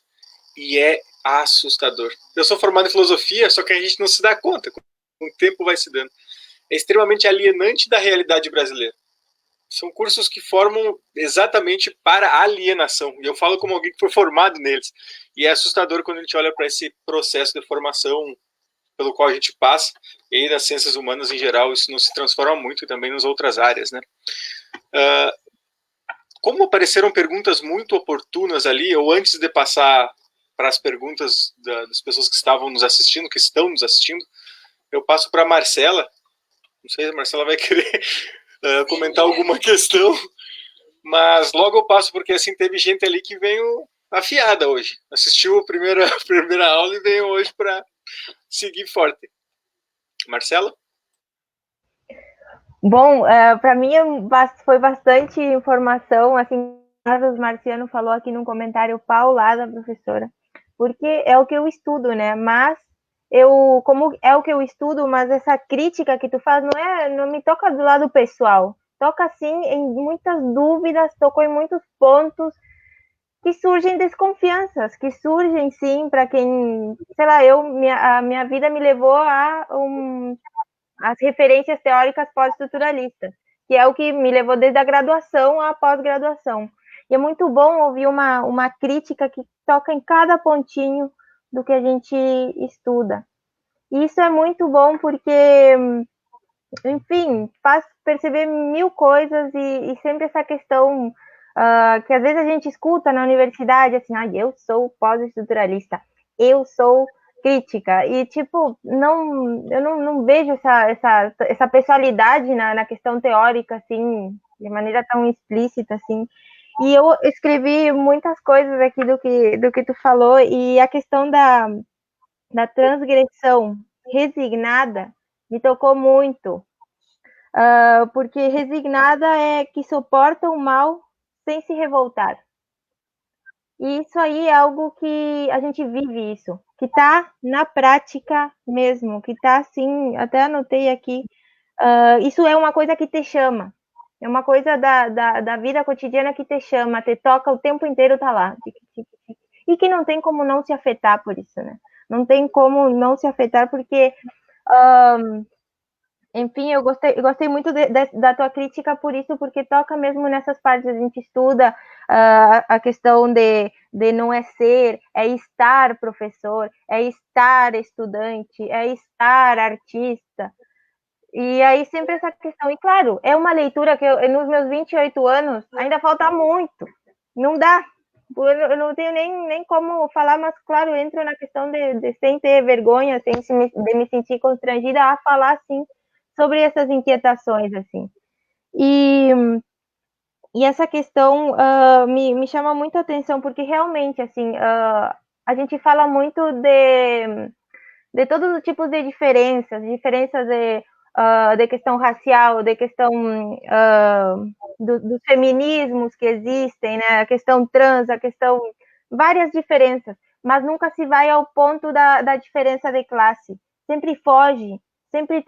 E é assustador. Eu sou formado em filosofia, só que a gente não se dá conta, com o tempo vai se dando. É extremamente alienante da realidade brasileira. São cursos que formam exatamente para a alienação. E eu falo como alguém que foi formado neles. E é assustador quando a gente olha para esse processo de formação pelo qual a gente passa. E aí nas ciências humanas, em geral, isso não se transforma muito, e também nas outras áreas, né? Como apareceram perguntas muito oportunas ali, ou antes de passar para as perguntas das pessoas que estavam nos assistindo, que estão nos assistindo, eu passo para a Marcela. Não sei se a Marcela vai querer comentar alguma questão, mas logo eu passo, porque assim teve gente ali que veio afiada hoje, assistiu a primeira aula e veio hoje para seguir forte. Marcela? Bom, para mim foi bastante informação, assim, o Carlos Marciano falou aqui num comentário paulado, professora, porque é o que eu estudo, né, mas como é o que eu estudo, mas essa crítica que tu faz não me toca do lado pessoal, toca sim em muitas dúvidas, tocou em muitos pontos que surgem desconfianças, que surgem sim para quem, sei lá, a minha vida me levou as referências teóricas pós-estruturalistas, que é o que me levou desde a graduação à pós-graduação. E é muito bom ouvir uma crítica que toca em cada pontinho do que a gente estuda. E isso é muito bom porque, enfim, faz perceber mil coisas e sempre essa questão que às vezes a gente escuta na universidade, assim, eu sou pós-estruturalista, eu sou crítica, e tipo, eu não vejo essa pessoalidade na questão teórica, assim, de maneira tão explícita, assim. E eu escrevi muitas coisas aqui do que tu falou, e a questão da transgressão resignada me tocou muito, porque resignada é que suporta o mal sem se revoltar. E isso aí é algo que a gente vive isso, que está na prática mesmo, que está assim, até anotei aqui, isso é uma coisa que te chama, é uma coisa da vida cotidiana que te chama, te toca o tempo inteiro, tá lá. E que não tem como não se afetar por isso, né? Não tem como não se afetar, porque enfim, eu gostei muito da tua crítica por isso, porque toca mesmo nessas partes. A gente estuda a questão de não é ser, é estar professor, é estar estudante, é estar artista. E aí sempre essa questão. E claro, é uma leitura que nos meus 28 anos ainda falta muito. Não dá. Eu não tenho nem como falar, mas claro, entro na questão de sem ter vergonha, de me sentir constrangida a falar, sim, sobre essas inquietações, assim. E essa questão me chama muito a atenção, porque realmente, assim, a gente fala muito de todos os tipos de diferenças de questão racial, de questão dos feminismos que existem, né? A questão trans, a questão... várias diferenças, mas nunca se vai ao ponto da diferença de classe. Sempre foge, sempre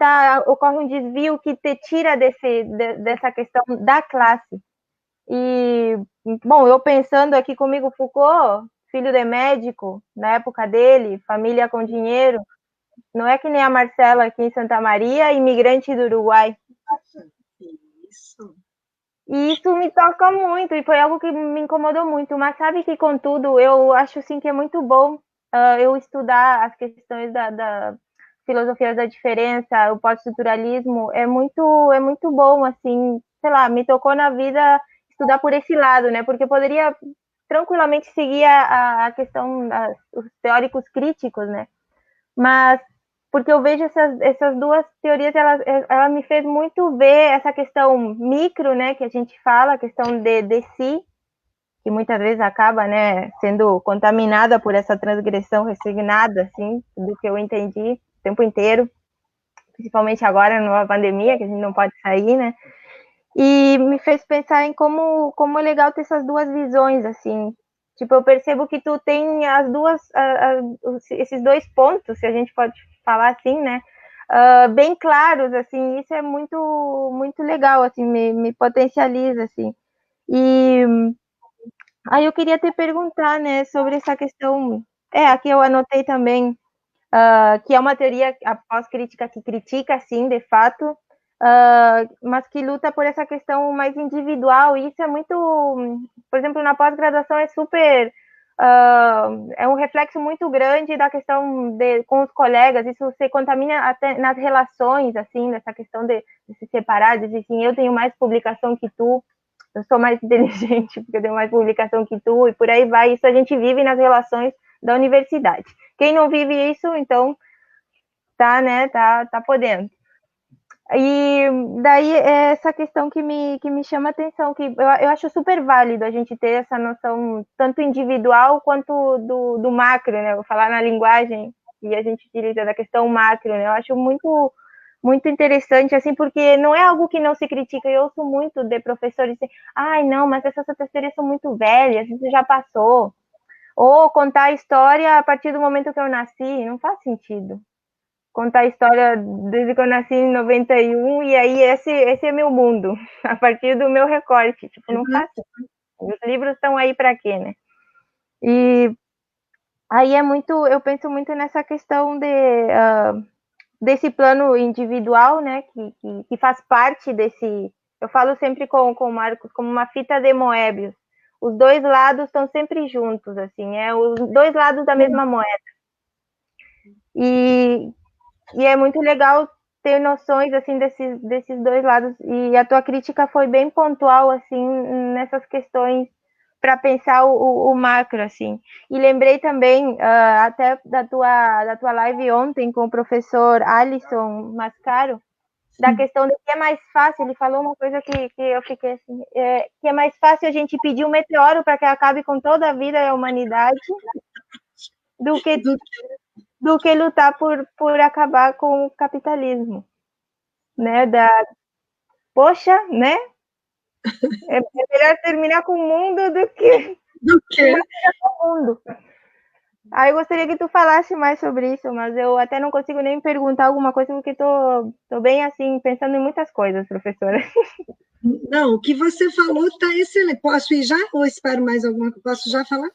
ocorre um desvio que te tira dessa questão da classe. E, bom, eu pensando aqui comigo, Foucault, filho de médico, na época dele, família com dinheiro, não é que nem a Marcela aqui em Santa Maria, imigrante do Uruguai. Isso. E isso me toca muito, e foi algo que me incomodou muito. Mas sabe que, contudo, eu acho sim que é muito bom eu estudar as questões da filosofia da diferença, o pós-estruturalismo, é muito bom, assim, sei lá, me tocou na vida estudar por esse lado, né? Porque eu poderia tranquilamente seguir a questão dos teóricos críticos, né? mas porque eu vejo essas duas teorias, ela me fez muito ver essa questão micro, né, que a gente fala, a questão de si, que muitas vezes acaba, né, sendo contaminada por essa transgressão resignada, assim, do que eu entendi o tempo inteiro, principalmente agora numa pandemia, que a gente não pode sair, né, e me fez pensar em como é legal ter essas duas visões, assim, tipo, eu percebo que tu tem as duas, esses dois pontos, se a gente pode falar assim, né, bem claros, assim, isso é muito, muito legal, assim, me potencializa, assim, e aí eu queria te perguntar, né, sobre essa questão, aqui eu anotei também, que é uma teoria, a pós-crítica, que critica, sim, de fato, mas que luta por essa questão mais individual, e isso é muito, por exemplo, na pós-graduação é super, é um reflexo muito grande da questão com os colegas, isso se contamina até nas relações, assim, dessa questão de se separar, de dizer assim, eu tenho mais publicação que tu, eu sou mais inteligente porque eu tenho mais publicação que tu, e por aí vai, isso a gente vive nas relações da universidade. Quem não vive isso, então, tá podendo. E daí é essa questão que me chama a atenção, que eu acho super válido a gente ter essa noção tanto individual quanto do macro, né? Vou falar na linguagem que a gente utiliza da questão macro, né? Eu acho muito, muito interessante, assim, porque não é algo que não se critica. Eu ouço muito de professores dizer, ai, não, mas essas teorias são muito velhas, isso já passou. Ou contar a história a partir do momento que eu nasci, não faz sentido. Contar a história desde que eu nasci em 91, e aí esse é meu mundo, a partir do meu recorte. Tipo, não faz sentido. Os livros estão aí para quê, né? E aí eu penso muito nessa questão desse plano individual, né, que faz parte desse, eu falo sempre com o Marcos, como uma fita de Moebius. Os dois lados estão sempre juntos, assim, os dois lados da mesma moeda. E é muito legal ter noções, assim, desses dois lados. E a tua crítica foi bem pontual, assim, nessas questões para pensar o macro, assim. E lembrei também, até da tua live ontem com o professor Alisson Mascaro, da questão de que é mais fácil, ele falou uma coisa que eu fiquei assim, que é mais fácil a gente pedir um meteoro para que acabe com toda a vida e a humanidade do que lutar por acabar com o capitalismo, né? Poxa, né? É melhor terminar com o mundo do que com o mundo. Aí eu gostaria que tu falasse mais sobre isso, mas eu até não consigo nem perguntar alguma coisa, porque tô bem assim, pensando em muitas coisas, professora. Não, o que você falou está excelente. Posso ir já ou espero mais alguma coisa? Posso já falar?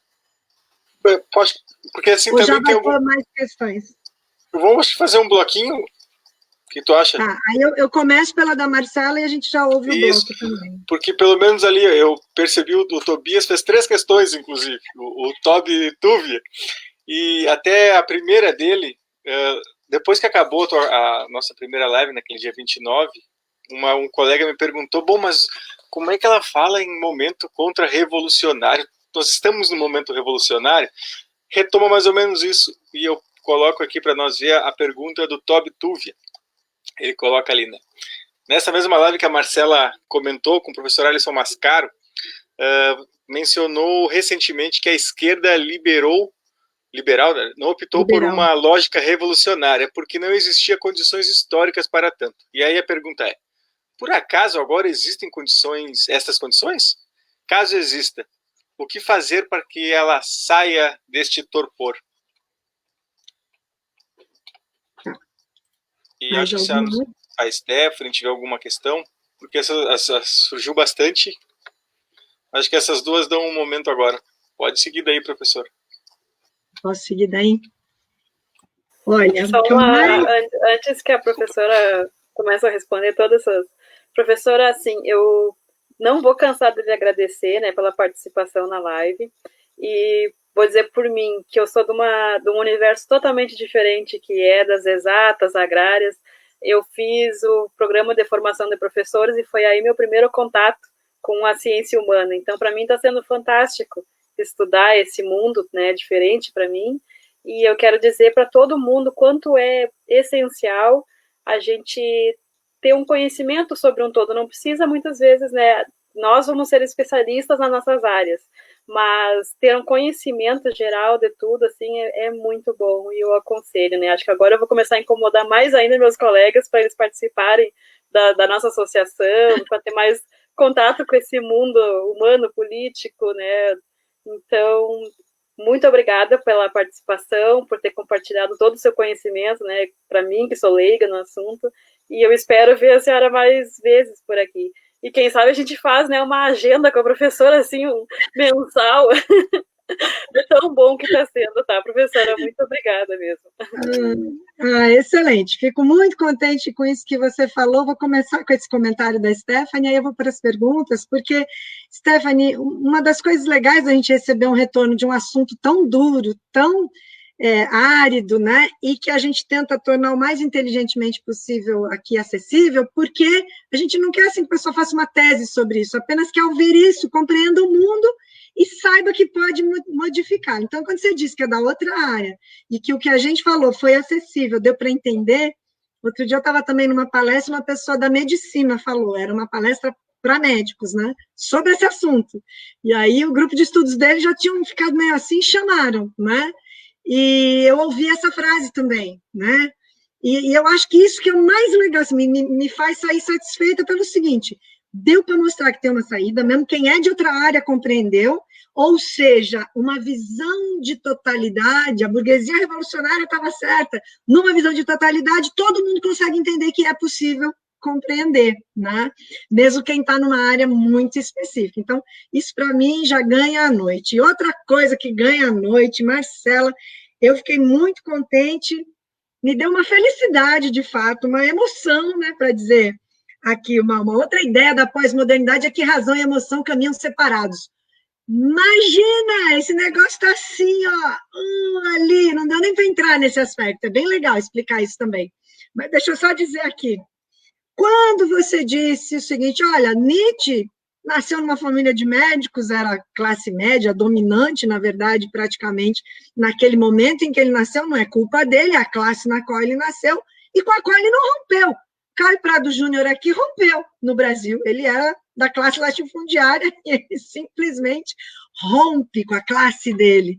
Pode, porque assim ou também já vai pôr mais questões? Vamos fazer um bloquinho? O que tu acha? Tá, aí eu começo pela da Marcela e a gente já ouve o bloco também. Porque pelo menos ali eu percebi o Tobias fez 3 questões, inclusive, o Toby Tuvia, e até a primeira dele, depois que acabou a nossa primeira live, naquele dia 29, um colega me perguntou, bom, mas como é que ela fala em momento contra-revolucionário? Nós estamos no momento revolucionário? Retoma mais ou menos isso, e eu coloco aqui para nós ver a pergunta do Toby Tuvia. Ele coloca ali, né? Nessa mesma live que a Marcela comentou com o professor Alisson Mascaro, mencionou recentemente que a esquerda liberal não optou por uma lógica revolucionária, porque não existia condições históricas para tanto. E aí a pergunta é, por acaso agora existem essas condições? Caso exista, o que fazer para que ela saia deste torpor? E acho que se a Stephanie tiver alguma questão, porque essa surgiu bastante, acho que essas duas dão um momento agora. Pode seguir daí, professor. Posso seguir daí? Olha, só antes que a professora comece a responder todas essas... Professora, assim, eu não vou cansar de lhe agradecer, né, pela participação na live, e vou dizer por mim que eu sou de um universo totalmente diferente, que é das exatas, agrárias. Eu fiz o programa de formação de professores e foi aí meu primeiro contato com a ciência humana. Então, para mim, está sendo fantástico estudar esse mundo, né, diferente para mim, E eu quero dizer para todo mundo quanto é essencial a gente ter um conhecimento sobre um todo. Não precisa, muitas vezes, né? Nós vamos ser especialistas nas nossas áreas, mas ter um conhecimento geral de tudo, assim, é muito bom, e eu aconselho, né? Acho que agora eu vou começar a incomodar mais ainda meus colegas para eles participarem da nossa associação, para ter mais contato com esse mundo humano, político, né? Então, muito obrigada pela participação, por ter compartilhado todo o seu conhecimento, né? Para mim, que sou leiga no assunto, e eu espero ver a senhora mais vezes por aqui. E quem sabe a gente faz, né, uma agenda com a professora, assim, mensal. É tão bom que está sendo, tá, professora? Muito obrigada mesmo. Excelente. Fico muito contente com isso que você falou. Vou começar com esse comentário da Stephanie, aí eu vou para as perguntas, porque, Stephanie, uma das coisas legais da gente receber um retorno de um assunto tão duro, tão árido, né, e que a gente tenta tornar o mais inteligentemente possível aqui acessível, porque a gente não quer assim que a pessoa faça uma tese sobre isso, apenas que ao ver isso, compreenda o mundo e saiba que pode modificar. Então, quando você diz que é da outra área, e que o que a gente falou foi acessível, deu para entender, outro dia eu estava também numa palestra, uma pessoa da medicina falou, era uma palestra para médicos, né, sobre esse assunto, e aí o grupo de estudos dele já tinham ficado meio assim, chamaram, né, e eu ouvi essa frase também, né? E eu acho que isso que é o mais legal, assim, me faz sair satisfeita pelo seguinte, deu para mostrar que tem uma saída, mesmo quem é de outra área compreendeu, ou seja, uma visão de totalidade, a burguesia revolucionária estava certa, numa visão de totalidade, todo mundo consegue entender que é possível compreender, né? Mesmo quem está numa área muito específica. Então, isso para mim já ganha a noite. E outra coisa que ganha a noite, Marcela, eu fiquei muito contente, me deu uma felicidade, de fato, uma emoção, né, para dizer aqui, uma outra ideia da pós-modernidade é que razão e emoção caminham separados. Imagina, esse negócio está assim, ó, ali, não dá nem para entrar nesse aspecto, é bem legal explicar isso também. Mas deixa eu só dizer aqui, quando você disse o seguinte, olha, Nietzsche nasceu numa família de médicos, era classe média, dominante, na verdade, praticamente, naquele momento em que ele nasceu, não é culpa dele, é a classe na qual ele nasceu, e com a qual ele não rompeu. Caio Prado Júnior aqui rompeu no Brasil, ele era da classe latifundiária, e ele simplesmente rompe com a classe dele.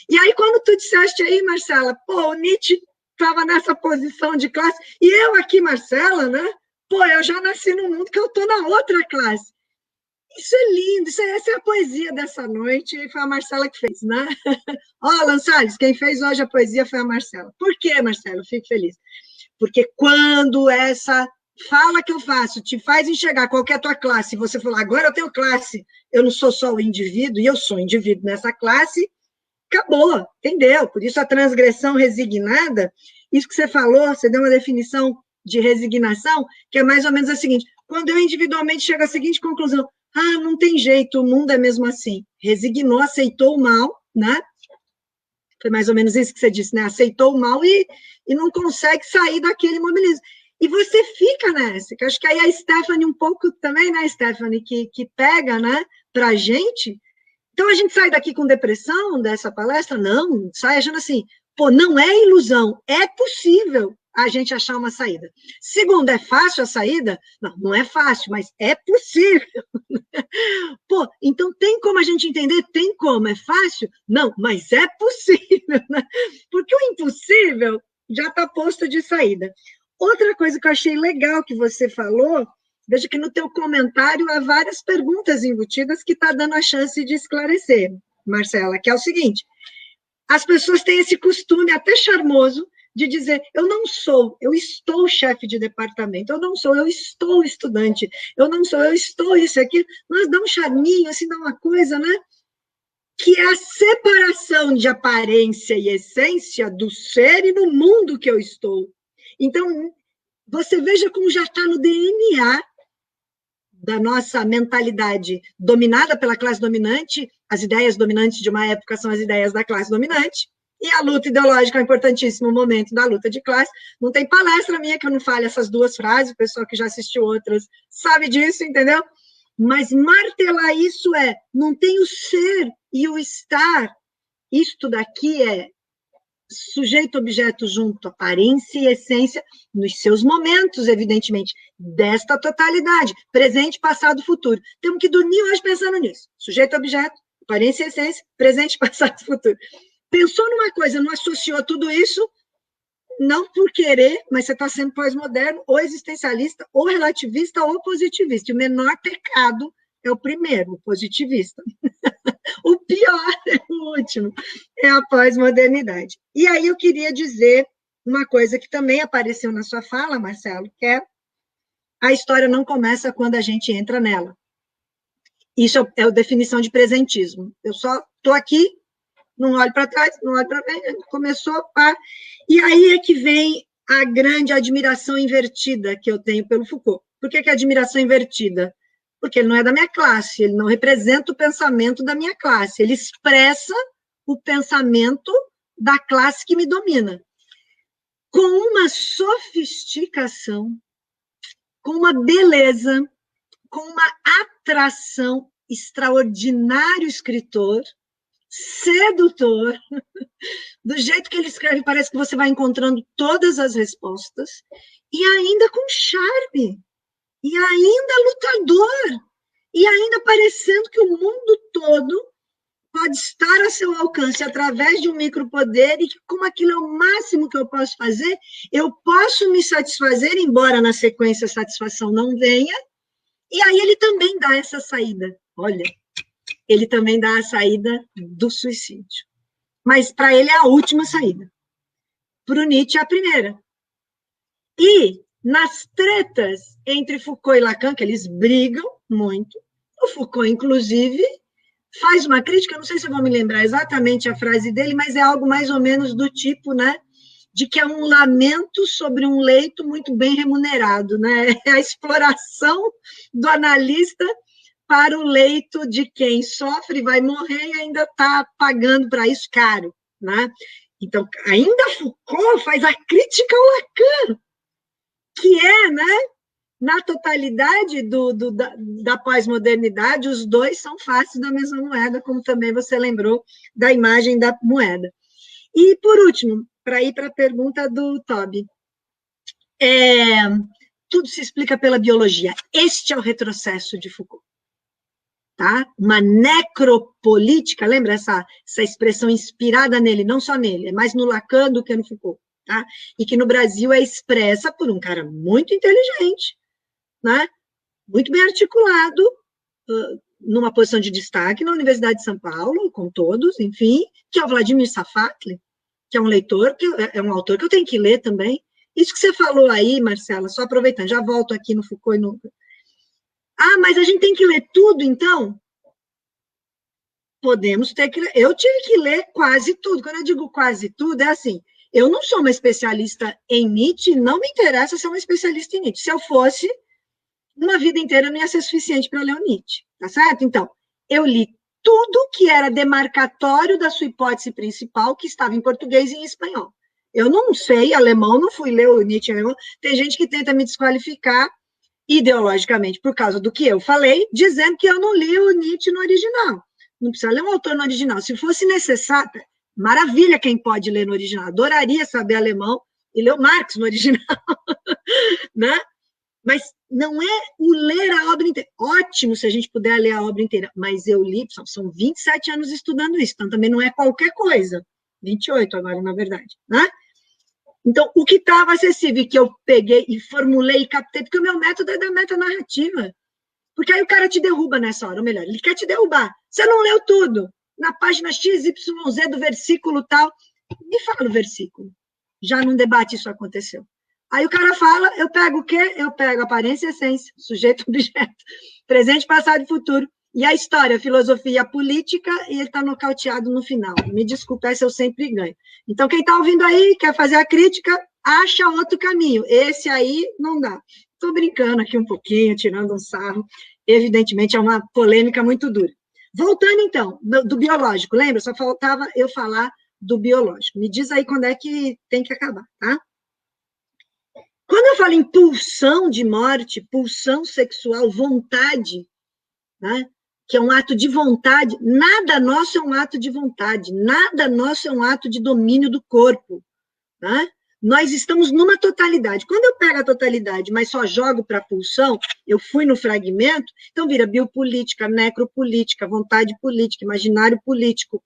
E aí, quando tu disseste aí, Marcela, pô, o Nietzsche estava nessa posição de classe, e eu aqui, Marcela, né? Pô, eu já nasci num mundo que eu estou na outra classe. Isso é lindo, essa é a poesia dessa noite, e foi a Marcela que fez, né? Alan Salles, quem fez hoje a poesia foi a Marcela. Por quê, Marcela? Eu fico feliz. Porque quando essa fala que eu faço te faz enxergar qual que é a tua classe, e você falar, agora eu tenho classe, eu não sou só o indivíduo, e eu sou indivíduo nessa classe, acabou, entendeu? Por isso a transgressão resignada, isso que você falou, você deu uma definição de resignação, que é mais ou menos a seguinte, quando eu individualmente chego à seguinte conclusão, não tem jeito, o mundo é mesmo assim, resignou, aceitou o mal, né? Foi mais ou menos isso que você disse, né? Aceitou o mal e não consegue sair daquele imobilismo. E você fica nessa, que acho que aí a Stephanie um pouco também, né, Stephanie, que pega, né, pra gente. Então, a gente sai daqui com depressão dessa palestra? Não, sai achando assim, pô, não é ilusão, é possível a gente achar uma saída. Segundo, é fácil a saída? Não, não é fácil, mas é possível. Pô, então tem como a gente entender? Tem como, é fácil? Não, mas é possível, né? Porque o impossível já está posto de saída. Outra coisa que eu achei legal que você falou, veja que no teu comentário há várias perguntas embutidas que está dando a chance de esclarecer, Marcela, que é o seguinte, as pessoas têm esse costume até charmoso de dizer, eu não sou, eu estou chefe de departamento, eu não sou, eu estou estudante, eu não sou, eu estou isso aqui, mas dá um charminho, assim, dá uma coisa, né? Que é a separação de aparência e essência do ser e no mundo que eu estou. Então, você veja como já está no DNA da nossa mentalidade dominada pela classe dominante, as ideias dominantes de uma época são as ideias da classe dominante, e a luta ideológica é um importantíssimo momento da luta de classe. Não tem palestra minha que eu não fale essas duas frases, o pessoal que já assistiu outras sabe disso, entendeu? Mas martelar isso não tem o ser e o estar, isto daqui sujeito-objeto junto, aparência e essência, nos seus momentos, evidentemente, desta totalidade, presente, passado, futuro. Temos que dormir hoje pensando nisso. Sujeito-objeto, aparência e essência, presente, passado, futuro. Pensou numa coisa, não associou tudo isso, não por querer, mas você está sendo pós-moderno, ou existencialista, ou relativista, ou positivista. E o menor pecado é o primeiro, o positivista. O pior é o último, é a pós-modernidade. E aí eu queria dizer uma coisa que também apareceu na sua fala, Marcelo, que é a história não começa quando a gente entra nela. Isso é a definição de presentismo. Eu só estou aqui, não olho para trás, não olho para frente, começou a... E aí é que vem a grande admiração invertida que eu tenho pelo Foucault. Por que admiração invertida? Porque ele não é da minha classe, ele não representa o pensamento da minha classe, ele expressa o pensamento da classe que me domina, com uma sofisticação, com uma beleza, com uma atração, extraordinário escritor, sedutor, do jeito que ele escreve, parece que você vai encontrando todas as respostas, e ainda com charme, e ainda lutador, e ainda parecendo que o mundo todo pode estar a seu alcance através de um micropoder e que, como aquilo é o máximo que eu posso fazer, eu posso me satisfazer, embora na sequência a satisfação não venha, e aí ele também dá essa saída. Olha, ele também dá a saída do suicídio. Mas para ele é a última saída. Para o Nietzsche é a primeira. E nas tretas entre Foucault e Lacan, que eles brigam muito, o Foucault, inclusive, faz uma crítica, não sei se eu vou me lembrar exatamente a frase dele, mas é algo mais ou menos do tipo, né, de que é um lamento sobre um leito muito bem remunerado, né? É a exploração do analista para o leito de quem sofre, vai morrer e ainda está pagando para isso caro, né? Então, ainda Foucault faz a crítica ao Lacan, que é, né, na totalidade da pós-modernidade, os dois são faces da mesma moeda, como também você lembrou da imagem da moeda. E, por último, para ir para a pergunta do Toby, tudo se explica pela biologia. Este é o retrocesso de Foucault. Tá? Uma necropolítica, lembra essa expressão inspirada nele, não só nele, é mais no Lacan do que no Foucault, tá? E que no Brasil é expressa por um cara muito inteligente, né? Muito bem articulado, numa posição de destaque na Universidade de São Paulo, com todos, enfim, que é o Vladimir Safatli, que é um leitor, que é um autor que eu tenho que ler também. Isso que você falou aí, Marcela, só aproveitando, já volto aqui no Foucault e no... Ah, mas a gente tem que ler tudo, então? Podemos ter que ler. Eu tive que ler quase tudo. Quando eu digo quase tudo, é assim, eu não sou uma especialista em Nietzsche, não me interessa ser uma especialista em Nietzsche. Se eu fosse, uma vida inteira não ia ser suficiente para ler o Nietzsche, tá certo? Então, eu li tudo que era demarcatório da sua hipótese principal, que estava em português e em espanhol. Eu não sei alemão, não fui ler o Nietzsche em alemão. Tem gente que tenta me desqualificar ideologicamente por causa do que eu falei, dizendo que eu não li o Nietzsche no original. Não precisa ler um autor no original. Se fosse necessário, maravilha quem pode ler no original. Adoraria saber alemão e ler o Marx no original, né? Mas não é o ler a obra inteira. Ótimo se a gente puder ler a obra inteira, mas eu li, são 27 anos estudando isso, então também não é qualquer coisa. 28 agora, na verdade, né? Então, o que estava acessível, que eu peguei e formulei e captei, porque o meu método é da metanarrativa. Porque aí o cara te derruba nessa hora, ou melhor, ele quer te derrubar. Você não leu tudo. Na página XYZ do versículo tal, me fala o versículo. Já num debate isso aconteceu. Aí o cara fala, eu pego o quê? Eu pego aparência e essência, sujeito, objeto, presente, passado e futuro. E a história, a filosofia, a política, e ele está nocauteado no final. Me desculpe, essa eu sempre ganho. Então, quem está ouvindo aí, quer fazer a crítica, acha outro caminho. Esse aí não dá. Estou brincando aqui um pouquinho, tirando um sarro. Evidentemente, é uma polêmica muito dura. Voltando, então, do biológico. Lembra? Só faltava eu falar do biológico. Me diz aí quando é que tem que acabar, tá? Quando eu falo em pulsão de morte, pulsão sexual, vontade, né? que é um ato de vontade, nada nosso é um ato de vontade, nada nosso é um ato de domínio do corpo, tá? Nós estamos numa totalidade. Quando eu pego a totalidade, mas só jogo para a pulsão, eu fui no fragmento, então vira biopolítica, necropolítica, vontade política, imaginário político,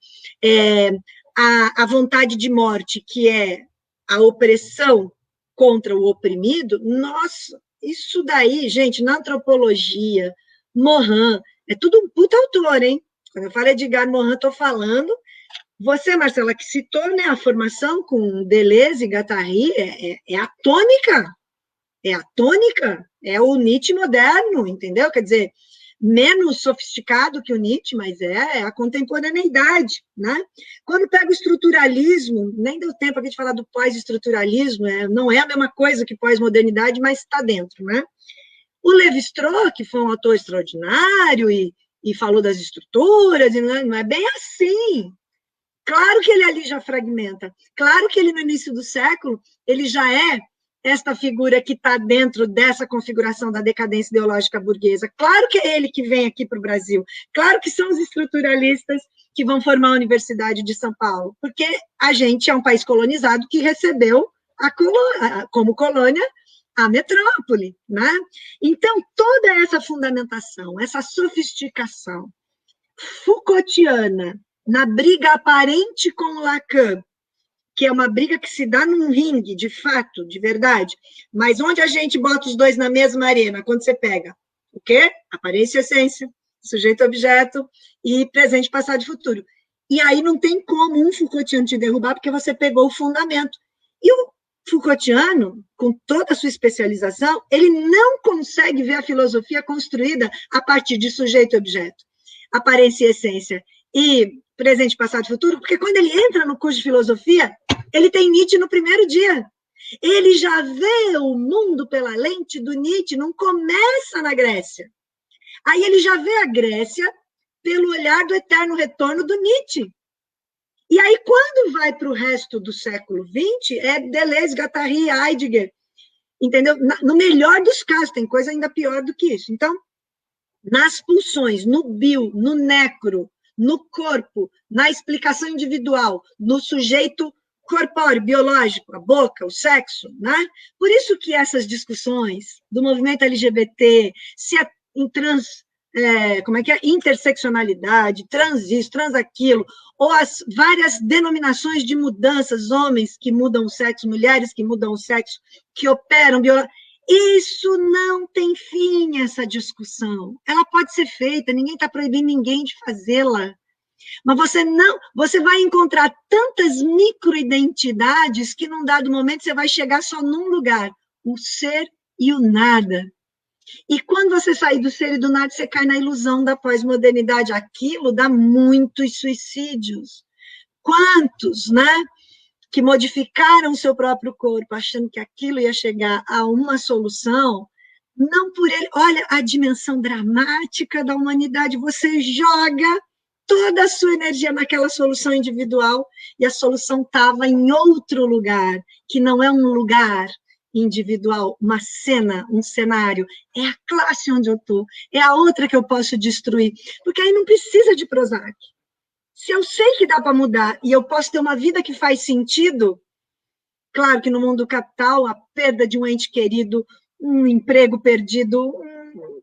a vontade de morte, que é a opressão contra o oprimido. Nossa, isso daí, gente, na antropologia, Morin, é tudo um puta autor, hein? Quando eu falo Edgar Morin, estou falando. Você, Marcela, que citou, né, a formação com Deleuze e Guattari, é a tônica, é o Nietzsche moderno, entendeu? Quer dizer, menos sofisticado que o Nietzsche, mas é a contemporaneidade, né? Quando pega o estruturalismo, nem deu tempo aqui de falar do pós-estruturalismo, não é a mesma coisa que pós-modernidade, mas está dentro, né? O Lévi-Strauss, que foi um autor extraordinário e falou das estruturas, e não é bem assim. Claro que ele ali já fragmenta, claro que ele no início do século, ele já é esta figura que está dentro dessa configuração da decadência ideológica burguesa, claro que é ele que vem aqui para o Brasil, claro que são os estruturalistas que vão formar a Universidade de São Paulo, porque a gente é um país colonizado que recebeu como colônia a metrópole, né? Então, toda essa fundamentação, essa sofisticação Foucaultiana, na briga aparente com Lacan, que é uma briga que se dá num ringue, de fato, de verdade, mas onde a gente bota os dois na mesma arena, quando você pega o quê? Aparência e essência, sujeito-objeto e presente, passado e futuro. E aí não tem como um Foucaultiano te derrubar, porque você pegou o fundamento. E o Foucaultiano, com toda a sua especialização, ele não consegue ver a filosofia construída a partir de sujeito-objeto, aparência e essência, e presente, passado e futuro, porque quando ele entra no curso de filosofia, ele tem Nietzsche no primeiro dia. Ele já vê o mundo pela lente do Nietzsche, não começa na Grécia. Aí ele já vê a Grécia pelo olhar do eterno retorno do Nietzsche. E aí, quando vai para o resto do século XX, é Deleuze, Guattari, Heidegger, entendeu? No melhor dos casos, tem coisa ainda pior do que isso. Então, nas pulsões, no bio, no necro, no corpo, na explicação individual, no sujeito corpóreo, biológico, a boca, o sexo, né? Por isso que essas discussões do movimento LGBT, se é em interseccionalidade, trans isso, trans aquilo, ou as várias denominações de mudanças, homens que mudam o sexo, mulheres que mudam o sexo, que operam isso não tem fim, essa discussão. Ela pode ser feita, ninguém está proibindo ninguém de fazê-la. Mas você vai encontrar tantas microidentidades que num dado momento você vai chegar só num lugar, o ser e o nada. E quando você sair do ser e do nada, você cai na ilusão da pós-modernidade. Aquilo dá muitos suicídios. Quantos, né? Que modificaram o seu próprio corpo, achando que aquilo ia chegar a uma solução, não por ele. Olha a dimensão dramática da humanidade, você joga toda a sua energia naquela solução individual, e a solução estava em outro lugar, que não é um lugar individual, uma cena, um cenário, é a classe onde eu estou, é a outra que eu posso destruir, porque aí não precisa de Prozac. Se eu sei que dá para mudar e eu posso ter uma vida que faz sentido, claro que no mundo do capital, a perda de um ente querido, um emprego perdido,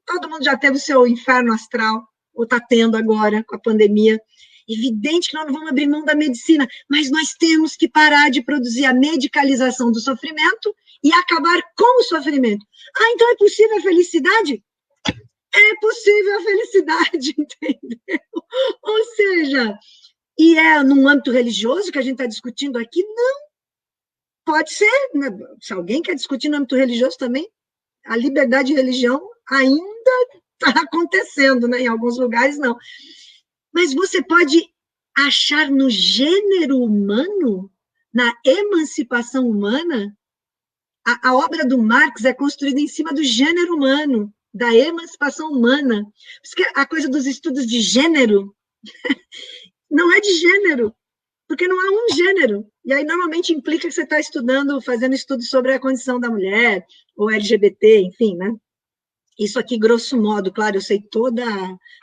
todo mundo já teve o seu inferno astral, ou está tendo agora com a pandemia. Evidente que nós não vamos abrir mão da medicina, mas nós temos que parar de produzir a medicalização do sofrimento e acabar com o sofrimento. Ah, então é possível a felicidade? É possível a felicidade, entendeu? Ou seja, e é num âmbito religioso que a gente está discutindo aqui? Não. Pode ser, né? Se alguém quer discutir no âmbito religioso também, a liberdade de religião ainda está acontecendo, né? Em alguns lugares não. Mas você pode achar no gênero humano, na emancipação humana, a obra do Marx é construída em cima do gênero humano, da emancipação humana. Porque a coisa dos estudos de gênero não é de gênero, porque não há um gênero. E aí, normalmente, implica que você está fazendo estudos sobre a condição da mulher, ou LGBT, enfim, né? Isso aqui, grosso modo, claro, eu sei toda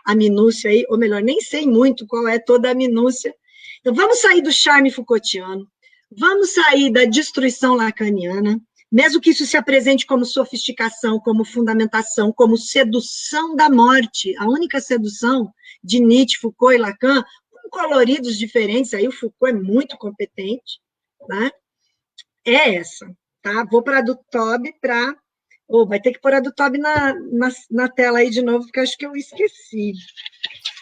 a minúcia aí, ou melhor, nem sei muito qual é toda a minúcia. Então, vamos sair do charme Foucaultiano, vamos sair da destruição lacaniana, mesmo que isso se apresente como sofisticação, como fundamentação, como sedução da morte, a única sedução de Nietzsche, Foucault e Lacan, com coloridos diferentes, aí o Foucault é muito competente, né? É essa, tá? Vou para a do Toby para... Oh, vai ter que pôr a do Toby na tela aí de novo, porque acho que eu esqueci.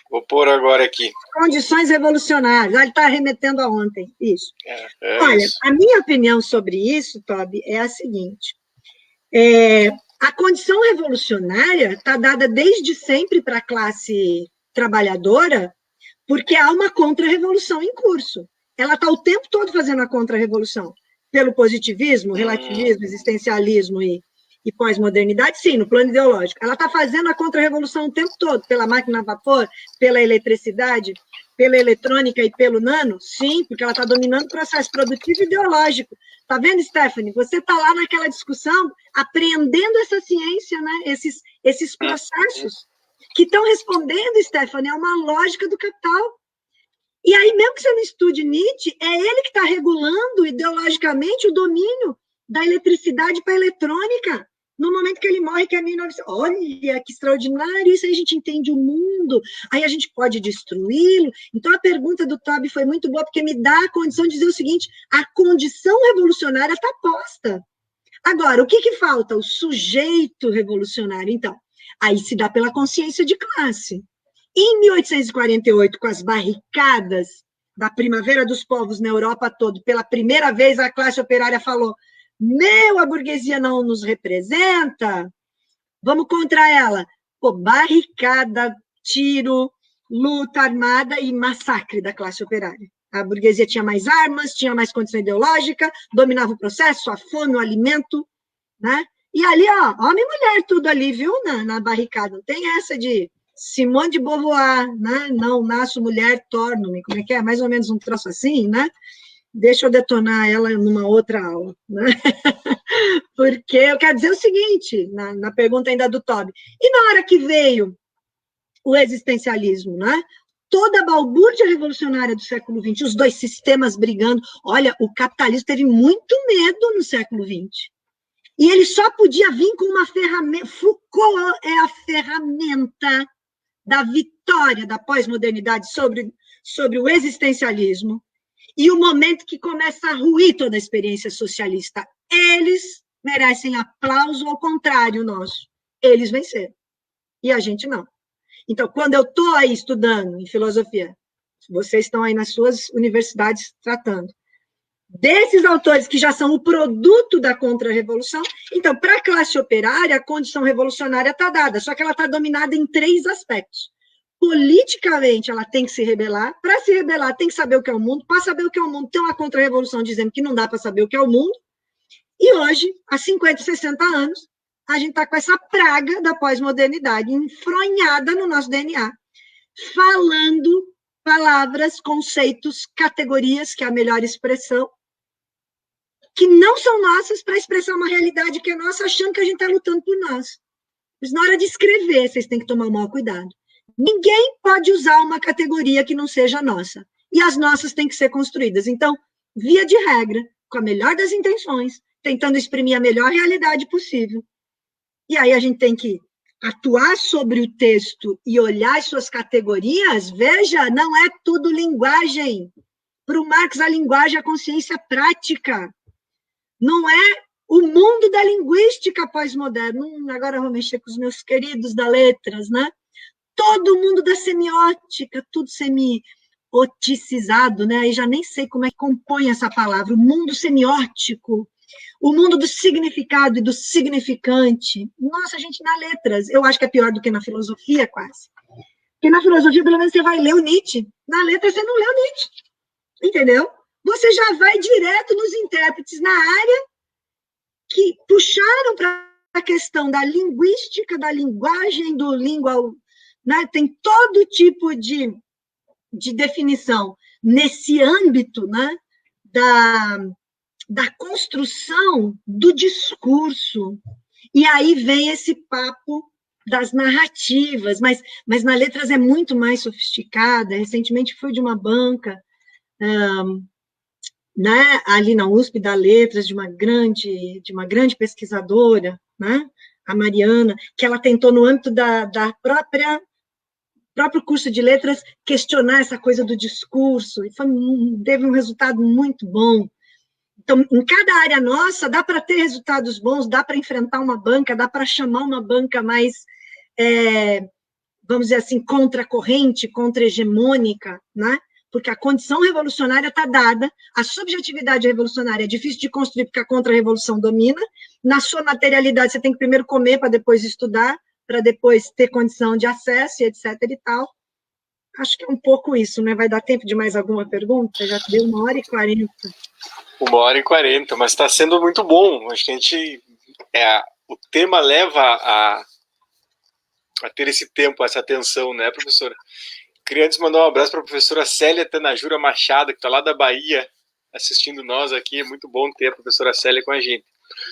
Vou pôr agora aqui. Condições revolucionárias. Ele está remetendo a ontem. Isso. Olha, isso. A minha opinião sobre isso, Toby, é a seguinte. A condição revolucionária está dada desde sempre para a classe trabalhadora, porque há uma contra-revolução em curso. Ela está o tempo todo fazendo a contra-revolução. Pelo positivismo, relativismo, existencialismo e pós-modernidade, sim, no plano ideológico. Ela está fazendo a contra-revolução o tempo todo, pela máquina a vapor, pela eletricidade, pela eletrônica e pelo nano, sim, porque ela está dominando o processo produtivo e ideológico. Está vendo, Stephanie? Você está lá naquela discussão, apreendendo essa ciência, né? esses processos que estão respondendo, Stephanie, a uma lógica do capital. E aí, mesmo que você não estude Nietzsche, é ele que está regulando ideologicamente o domínio da eletricidade para a eletrônica, no momento que ele morre, que é 1900. Olha, que extraordinário, isso aí a gente entende o mundo, aí a gente pode destruí-lo. Então, a pergunta do Toby foi muito boa, porque me dá a condição de dizer o seguinte, a condição revolucionária está posta. Agora, o que falta? O sujeito revolucionário, então. Aí se dá pela consciência de classe. Em 1848, com as barricadas da Primavera dos Povos na Europa toda, pela primeira vez a classe operária falou: a burguesia não nos representa, vamos contra ela. Pô, barricada, tiro, luta armada e massacre da classe operária. A burguesia tinha mais armas, tinha mais condição ideológica, dominava o processo, a fome, o alimento, né? E ali, ó, homem e mulher, tudo ali, viu, na barricada. Não tem essa de Simone de Beauvoir, né? Não nasço mulher, torno-me. Como é que é? Mais ou menos um troço assim, né? Deixa eu detonar ela numa outra aula, né? Porque eu quero dizer o seguinte, na pergunta ainda do Toby, e na hora que veio o existencialismo, né? Toda a balbúrdia revolucionária do século XX, os dois sistemas brigando, olha, o capitalismo teve muito medo no século XX, e ele só podia vir com uma ferramenta, Foucault é a ferramenta da vitória da pós-modernidade sobre o existencialismo, e o momento que começa a ruir toda a experiência socialista. Eles merecem aplauso, ao contrário nosso. Eles venceram. E a gente não. Então, quando eu estou aí estudando em filosofia, vocês estão aí nas suas universidades tratando, desses autores que já são o produto da contra-revolução, então, para a classe operária, a condição revolucionária está dada, só que ela está dominada em 3 aspectos. Politicamente, ela tem que se rebelar. Para se rebelar, tem que saber o que é o mundo. Para saber o que é o mundo, tem uma contra-revolução dizendo que não dá para saber o que é o mundo. E hoje, há 50, 60 anos, a gente está com essa praga da pós-modernidade enfronhada no nosso DNA, falando palavras, conceitos, categorias, que é a melhor expressão, que não são nossas para expressar uma realidade que é nossa, achando que a gente está lutando por nós. Mas na hora de escrever, vocês têm que tomar o maior cuidado. Ninguém pode usar uma categoria que não seja nossa. E as nossas têm que ser construídas. Então, via de regra, com a melhor das intenções, tentando exprimir a melhor realidade possível. E aí a gente tem que atuar sobre o texto e olhar as suas categorias. Veja, não é tudo linguagem. Para o Marx, a linguagem é a consciência prática. Não é o mundo da linguística pós-moderna. Agora eu vou mexer com os meus queridos da letras, né? Todo mundo da semiótica, tudo semioticizado, né? Aí já nem sei como é que compõe essa palavra. O mundo semiótico, o mundo do significado e do significante. Nossa, gente, na letras, eu acho que é pior do que na filosofia, quase. Porque na filosofia, pelo menos, você vai ler o Nietzsche. Na letra, você não lê o Nietzsche. Entendeu? Você já vai direto nos intérpretes na área que puxaram para a questão da linguística, da linguagem, do língua, né? Tem todo tipo de definição nesse âmbito, né? Da construção do discurso. E aí vem esse papo das narrativas, mas na letras é muito mais sofisticada. Recentemente fui de uma banca, né, ali na USP, da Letras, de uma grande pesquisadora, né, a Mariana, que ela tentou, no âmbito da próprio curso de letras, questionar essa coisa do discurso, e teve um resultado muito bom. Então, em cada área nossa, dá para ter resultados bons, dá para enfrentar uma banca, dá para chamar uma banca mais, vamos dizer assim, contra-corrente, contra-hegemônica, né? Porque a condição revolucionária está dada, a subjetividade revolucionária é difícil de construir porque a contra-revolução domina, na sua materialidade você tem que primeiro comer para depois estudar, para depois ter condição de acesso, e etc. e tal. Acho que é um pouco isso, né? Vai dar tempo de mais alguma pergunta? Já deu 1h40. 1h40, mas está sendo muito bom. Acho que a gente... o tema leva a ter esse tempo, essa atenção, né, professora? Queria antes mandar um abraço para a professora Célia Tanajura Machado, que está lá da Bahia, assistindo nós aqui. É muito bom ter a professora Célia com a gente.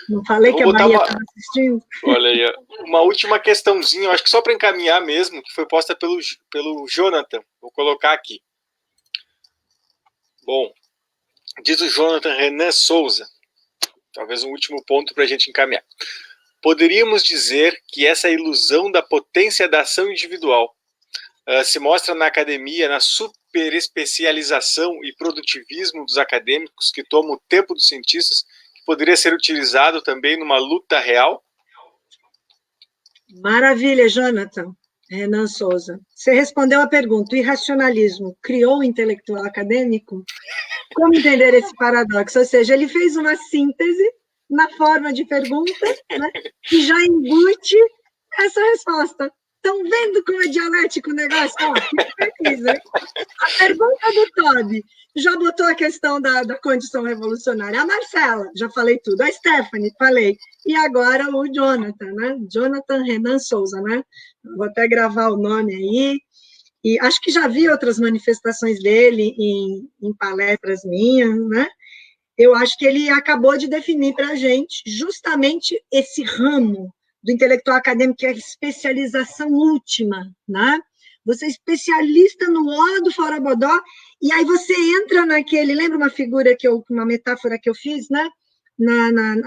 Não falei que a Bahia estava assistindo? Olha aí, uma última questãozinha, eu acho que só para encaminhar mesmo, que foi posta pelo Jonathan. Vou colocar aqui. Bom, diz o Jonathan Renan Souza, talvez um último ponto para a gente encaminhar. Poderíamos dizer que essa ilusão da potência da ação individual se mostra na academia, na superespecialização e produtivismo dos acadêmicos que tomam o tempo dos cientistas, que poderia ser utilizado também numa luta real? Maravilha, Jonathan. Renan Souza. Você respondeu a pergunta: o irracionalismo criou o intelectual acadêmico? Como entender esse paradoxo? Ou seja, ele fez uma síntese na forma de pergunta, né, que já embute essa resposta. Estão vendo como é dialético o negócio? Ó, que pesquisa. A pergunta do Toby já botou a questão da condição revolucionária. A Marcela, já falei tudo. A Stephanie, falei. E agora o Jonathan, né? Jonathan Renan Souza, né? Vou até gravar o nome aí. E acho que já vi outras manifestações dele em palestras minhas, né? Eu acho que ele acabou de definir para a gente justamente esse ramo do intelectual acadêmico, que é a especialização última, né? Você é especialista no ó do Forabodó, e aí você entra naquele... Lembra uma metáfora que eu fiz, né?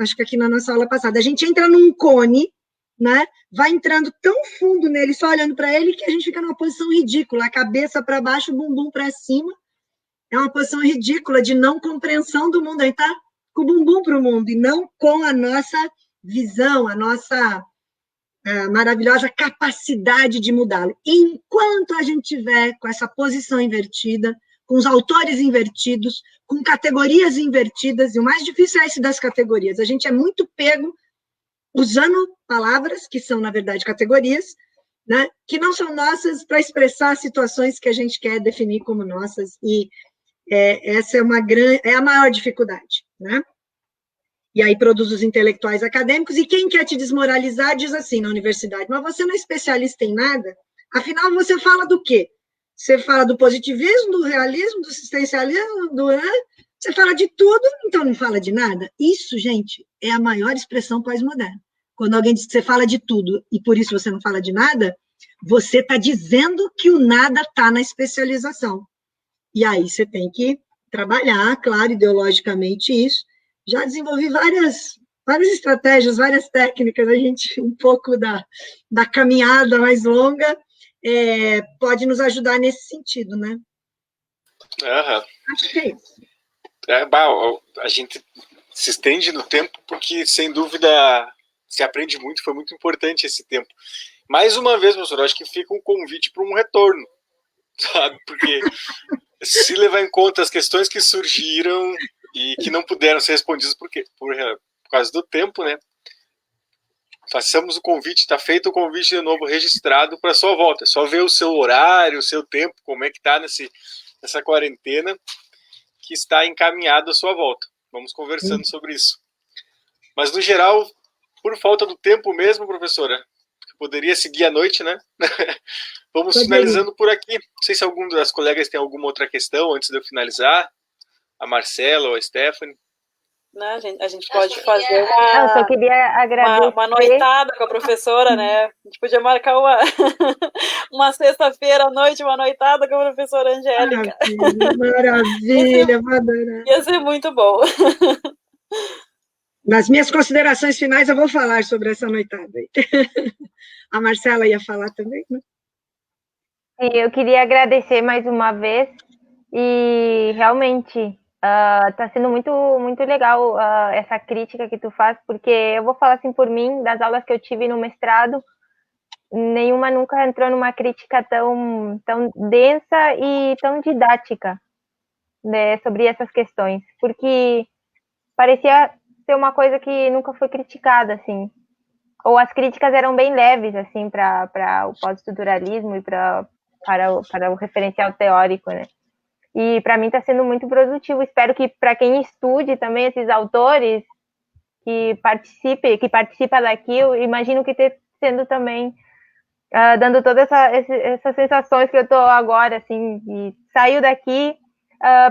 Acho que aqui na nossa aula passada. A gente entra num cone, né? Vai entrando tão fundo nele, só olhando para ele, que a gente fica numa posição ridícula, a cabeça para baixo, o bumbum para cima. É uma posição ridícula de não compreensão do mundo. A gente está com o bumbum para o mundo, e não com a nossa visão, a nossa maravilhosa capacidade de mudá-lo. Enquanto a gente tiver com essa posição invertida, com os autores invertidos, com categorias invertidas, e o mais difícil é esse das categorias. A gente é muito pego usando palavras que são, na verdade, categorias, né, que não são nossas, para expressar situações que a gente quer definir como nossas, e essa é a maior dificuldade, né? E aí produz os intelectuais acadêmicos, e quem quer te desmoralizar diz assim na universidade: mas você não é especialista em nada? Afinal, você fala do quê? Você fala do positivismo, do realismo, do existencialismo, você fala de tudo, então não fala de nada? Isso, gente, é a maior expressão pós-moderna. Quando alguém diz que você fala de tudo e por isso você não fala de nada, você está dizendo que o nada está na especialização. E aí você tem que trabalhar, claro, ideologicamente isso. Já desenvolvi várias estratégias, várias técnicas, a gente, um pouco da caminhada mais longa, pode nos ajudar nesse sentido, né? Uhum. Acho que é isso. A gente se estende no tempo porque, sem dúvida, se aprende muito, foi muito importante esse tempo. Mais uma vez, professor, acho que fica um convite para um retorno, sabe? Porque se levar em conta as questões que surgiram e que não puderam ser respondidas por causa do tempo, né? Façamos o convite, está feito o convite de novo registrado para a sua volta. É só ver o seu horário, o seu tempo, como é que está nessa quarentena, que está encaminhado à sua volta. Vamos conversando sobre isso. Mas, no geral, por falta do tempo mesmo, professora, poderia seguir à noite, né? Vamos finalizando por aqui. Não sei se algum das colegas tem alguma outra questão antes de eu finalizar. A Marcela ou a Stephanie. né? A gente pode fazer Eu só queria agradecer. uma noitada com a professora, né? A gente podia marcar uma sexta-feira à noite, uma noitada com a professora Angélica. Maravilha, vou adorar. Ia ser muito bom. Nas minhas considerações finais, eu vou falar sobre essa noitada aí. A Marcela ia falar também, né? Eu queria agradecer mais uma vez e realmente está sendo muito, muito legal essa crítica que tu faz, porque eu vou falar assim por mim, das aulas que eu tive no mestrado, nenhuma nunca entrou numa crítica tão densa e tão didática, né, sobre essas questões, porque parecia ser uma coisa que nunca foi criticada, assim, ou as críticas eram bem leves, assim, para o pós-estruturalismo e para o referencial teórico, né? E para mim está sendo muito produtivo. Espero que para quem estude também esses autores que participa daqui, eu imagino que esteja sendo também dando todas essas sensações que eu estou agora, assim, e saio daqui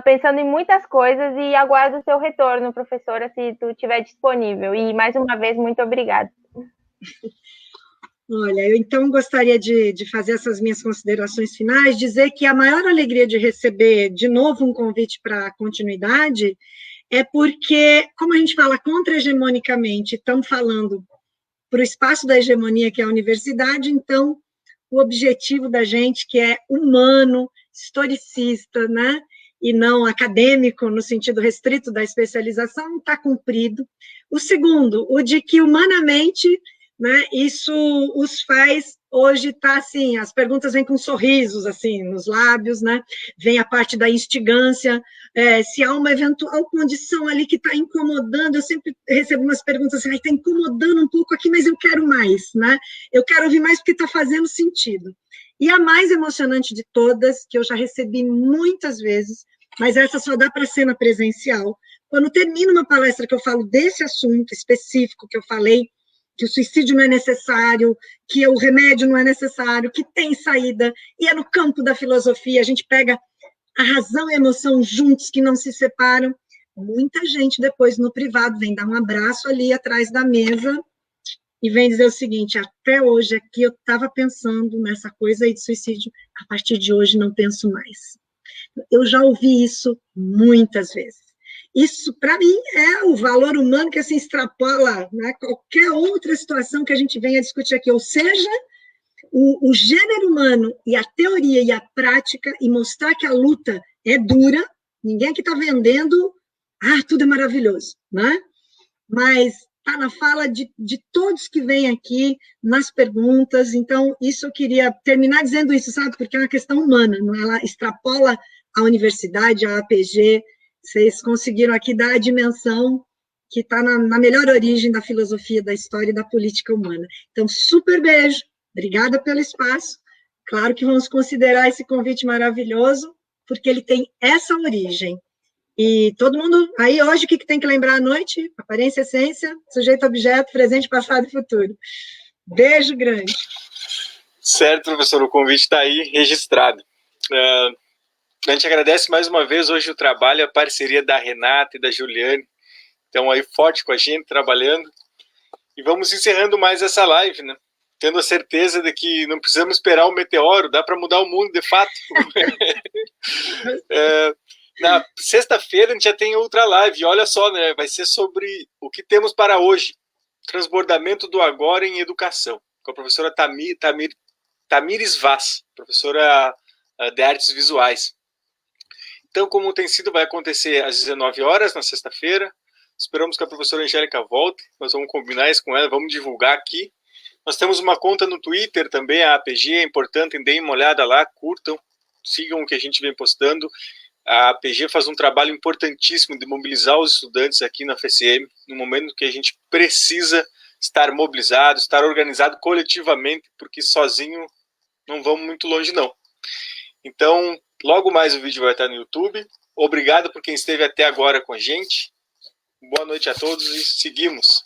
pensando em muitas coisas e aguardo o seu retorno, professora, se tu estiver disponível. E mais uma vez, muito obrigada. Olha, eu então gostaria de fazer essas minhas considerações finais, dizer que a maior alegria de receber de novo um convite para a continuidade é porque, como a gente fala contra-hegemonicamente, estamos falando para o espaço da hegemonia, que é a universidade, então o objetivo da gente, que é humano, historicista, né, e não acadêmico, no sentido restrito da especialização, está cumprido. O segundo, o de que humanamente, né, isso os faz, hoje está assim, as perguntas vêm com sorrisos, assim, nos lábios, né, vem a parte da instigância, se há uma eventual condição ali que está incomodando, eu sempre recebo umas perguntas assim, está incomodando um pouco aqui, mas eu quero mais, né, eu quero ouvir mais porque está fazendo sentido. E a mais emocionante de todas, que eu já recebi muitas vezes, mas essa só dá para ser na presencial, quando termino uma palestra que eu falo desse assunto específico que eu falei, que o suicídio não é necessário, que o remédio não é necessário, que tem saída, e é no campo da filosofia, a gente pega a razão e a emoção juntos, que não se separam. Muita gente depois no privado vem dar um abraço ali atrás da mesa e vem dizer o seguinte, até hoje aqui eu estava pensando nessa coisa aí de suicídio, a partir de hoje não penso mais. Eu já ouvi isso muitas vezes. Isso, para mim, é o valor humano que assim extrapola, né, qualquer outra situação que a gente venha discutir aqui, ou seja, o gênero humano e a teoria e a prática, e mostrar que a luta é dura, ninguém aqui está vendendo, tudo é maravilhoso, né? Mas está na fala de todos que vêm aqui, nas perguntas, então, isso eu queria terminar dizendo isso, sabe, porque é uma questão humana, não? Ela extrapola a universidade, a APG, vocês conseguiram aqui dar a dimensão que está na melhor origem da filosofia, da história e da política humana. Então, super beijo, obrigada pelo espaço, claro que vamos considerar esse convite maravilhoso, porque ele tem essa origem. E todo mundo, aí hoje o que tem que lembrar à noite? Aparência, essência, sujeito, objeto, presente, passado e futuro. Beijo grande. Certo, professor, o convite está aí registrado. A gente agradece mais uma vez hoje o trabalho, a parceria da Renata e da Juliane, estão aí forte com a gente, trabalhando. E vamos encerrando mais essa live, né? Tendo a certeza de que não precisamos esperar o meteoro, dá para mudar o mundo, de fato. Na sexta-feira a gente já tem outra live, olha só, né? Vai ser sobre o que temos para hoje, transbordamento do agora em educação, com a professora Tamires Vaz, professora de artes visuais. Então, como tem sido, vai acontecer às 19 horas na sexta-feira. Esperamos que a professora Angélica volte, nós vamos combinar isso com ela, vamos divulgar aqui. Nós temos uma conta no Twitter também, a APG, é importante, deem uma olhada lá, curtam, sigam o que a gente vem postando. A APG faz um trabalho importantíssimo de mobilizar os estudantes aqui na FSM, no momento que a gente precisa estar mobilizado, estar organizado coletivamente, porque sozinho não vamos muito longe, não. Então, logo mais o vídeo vai estar no YouTube. Obrigado por quem esteve até agora com a gente. Boa noite a todos e seguimos.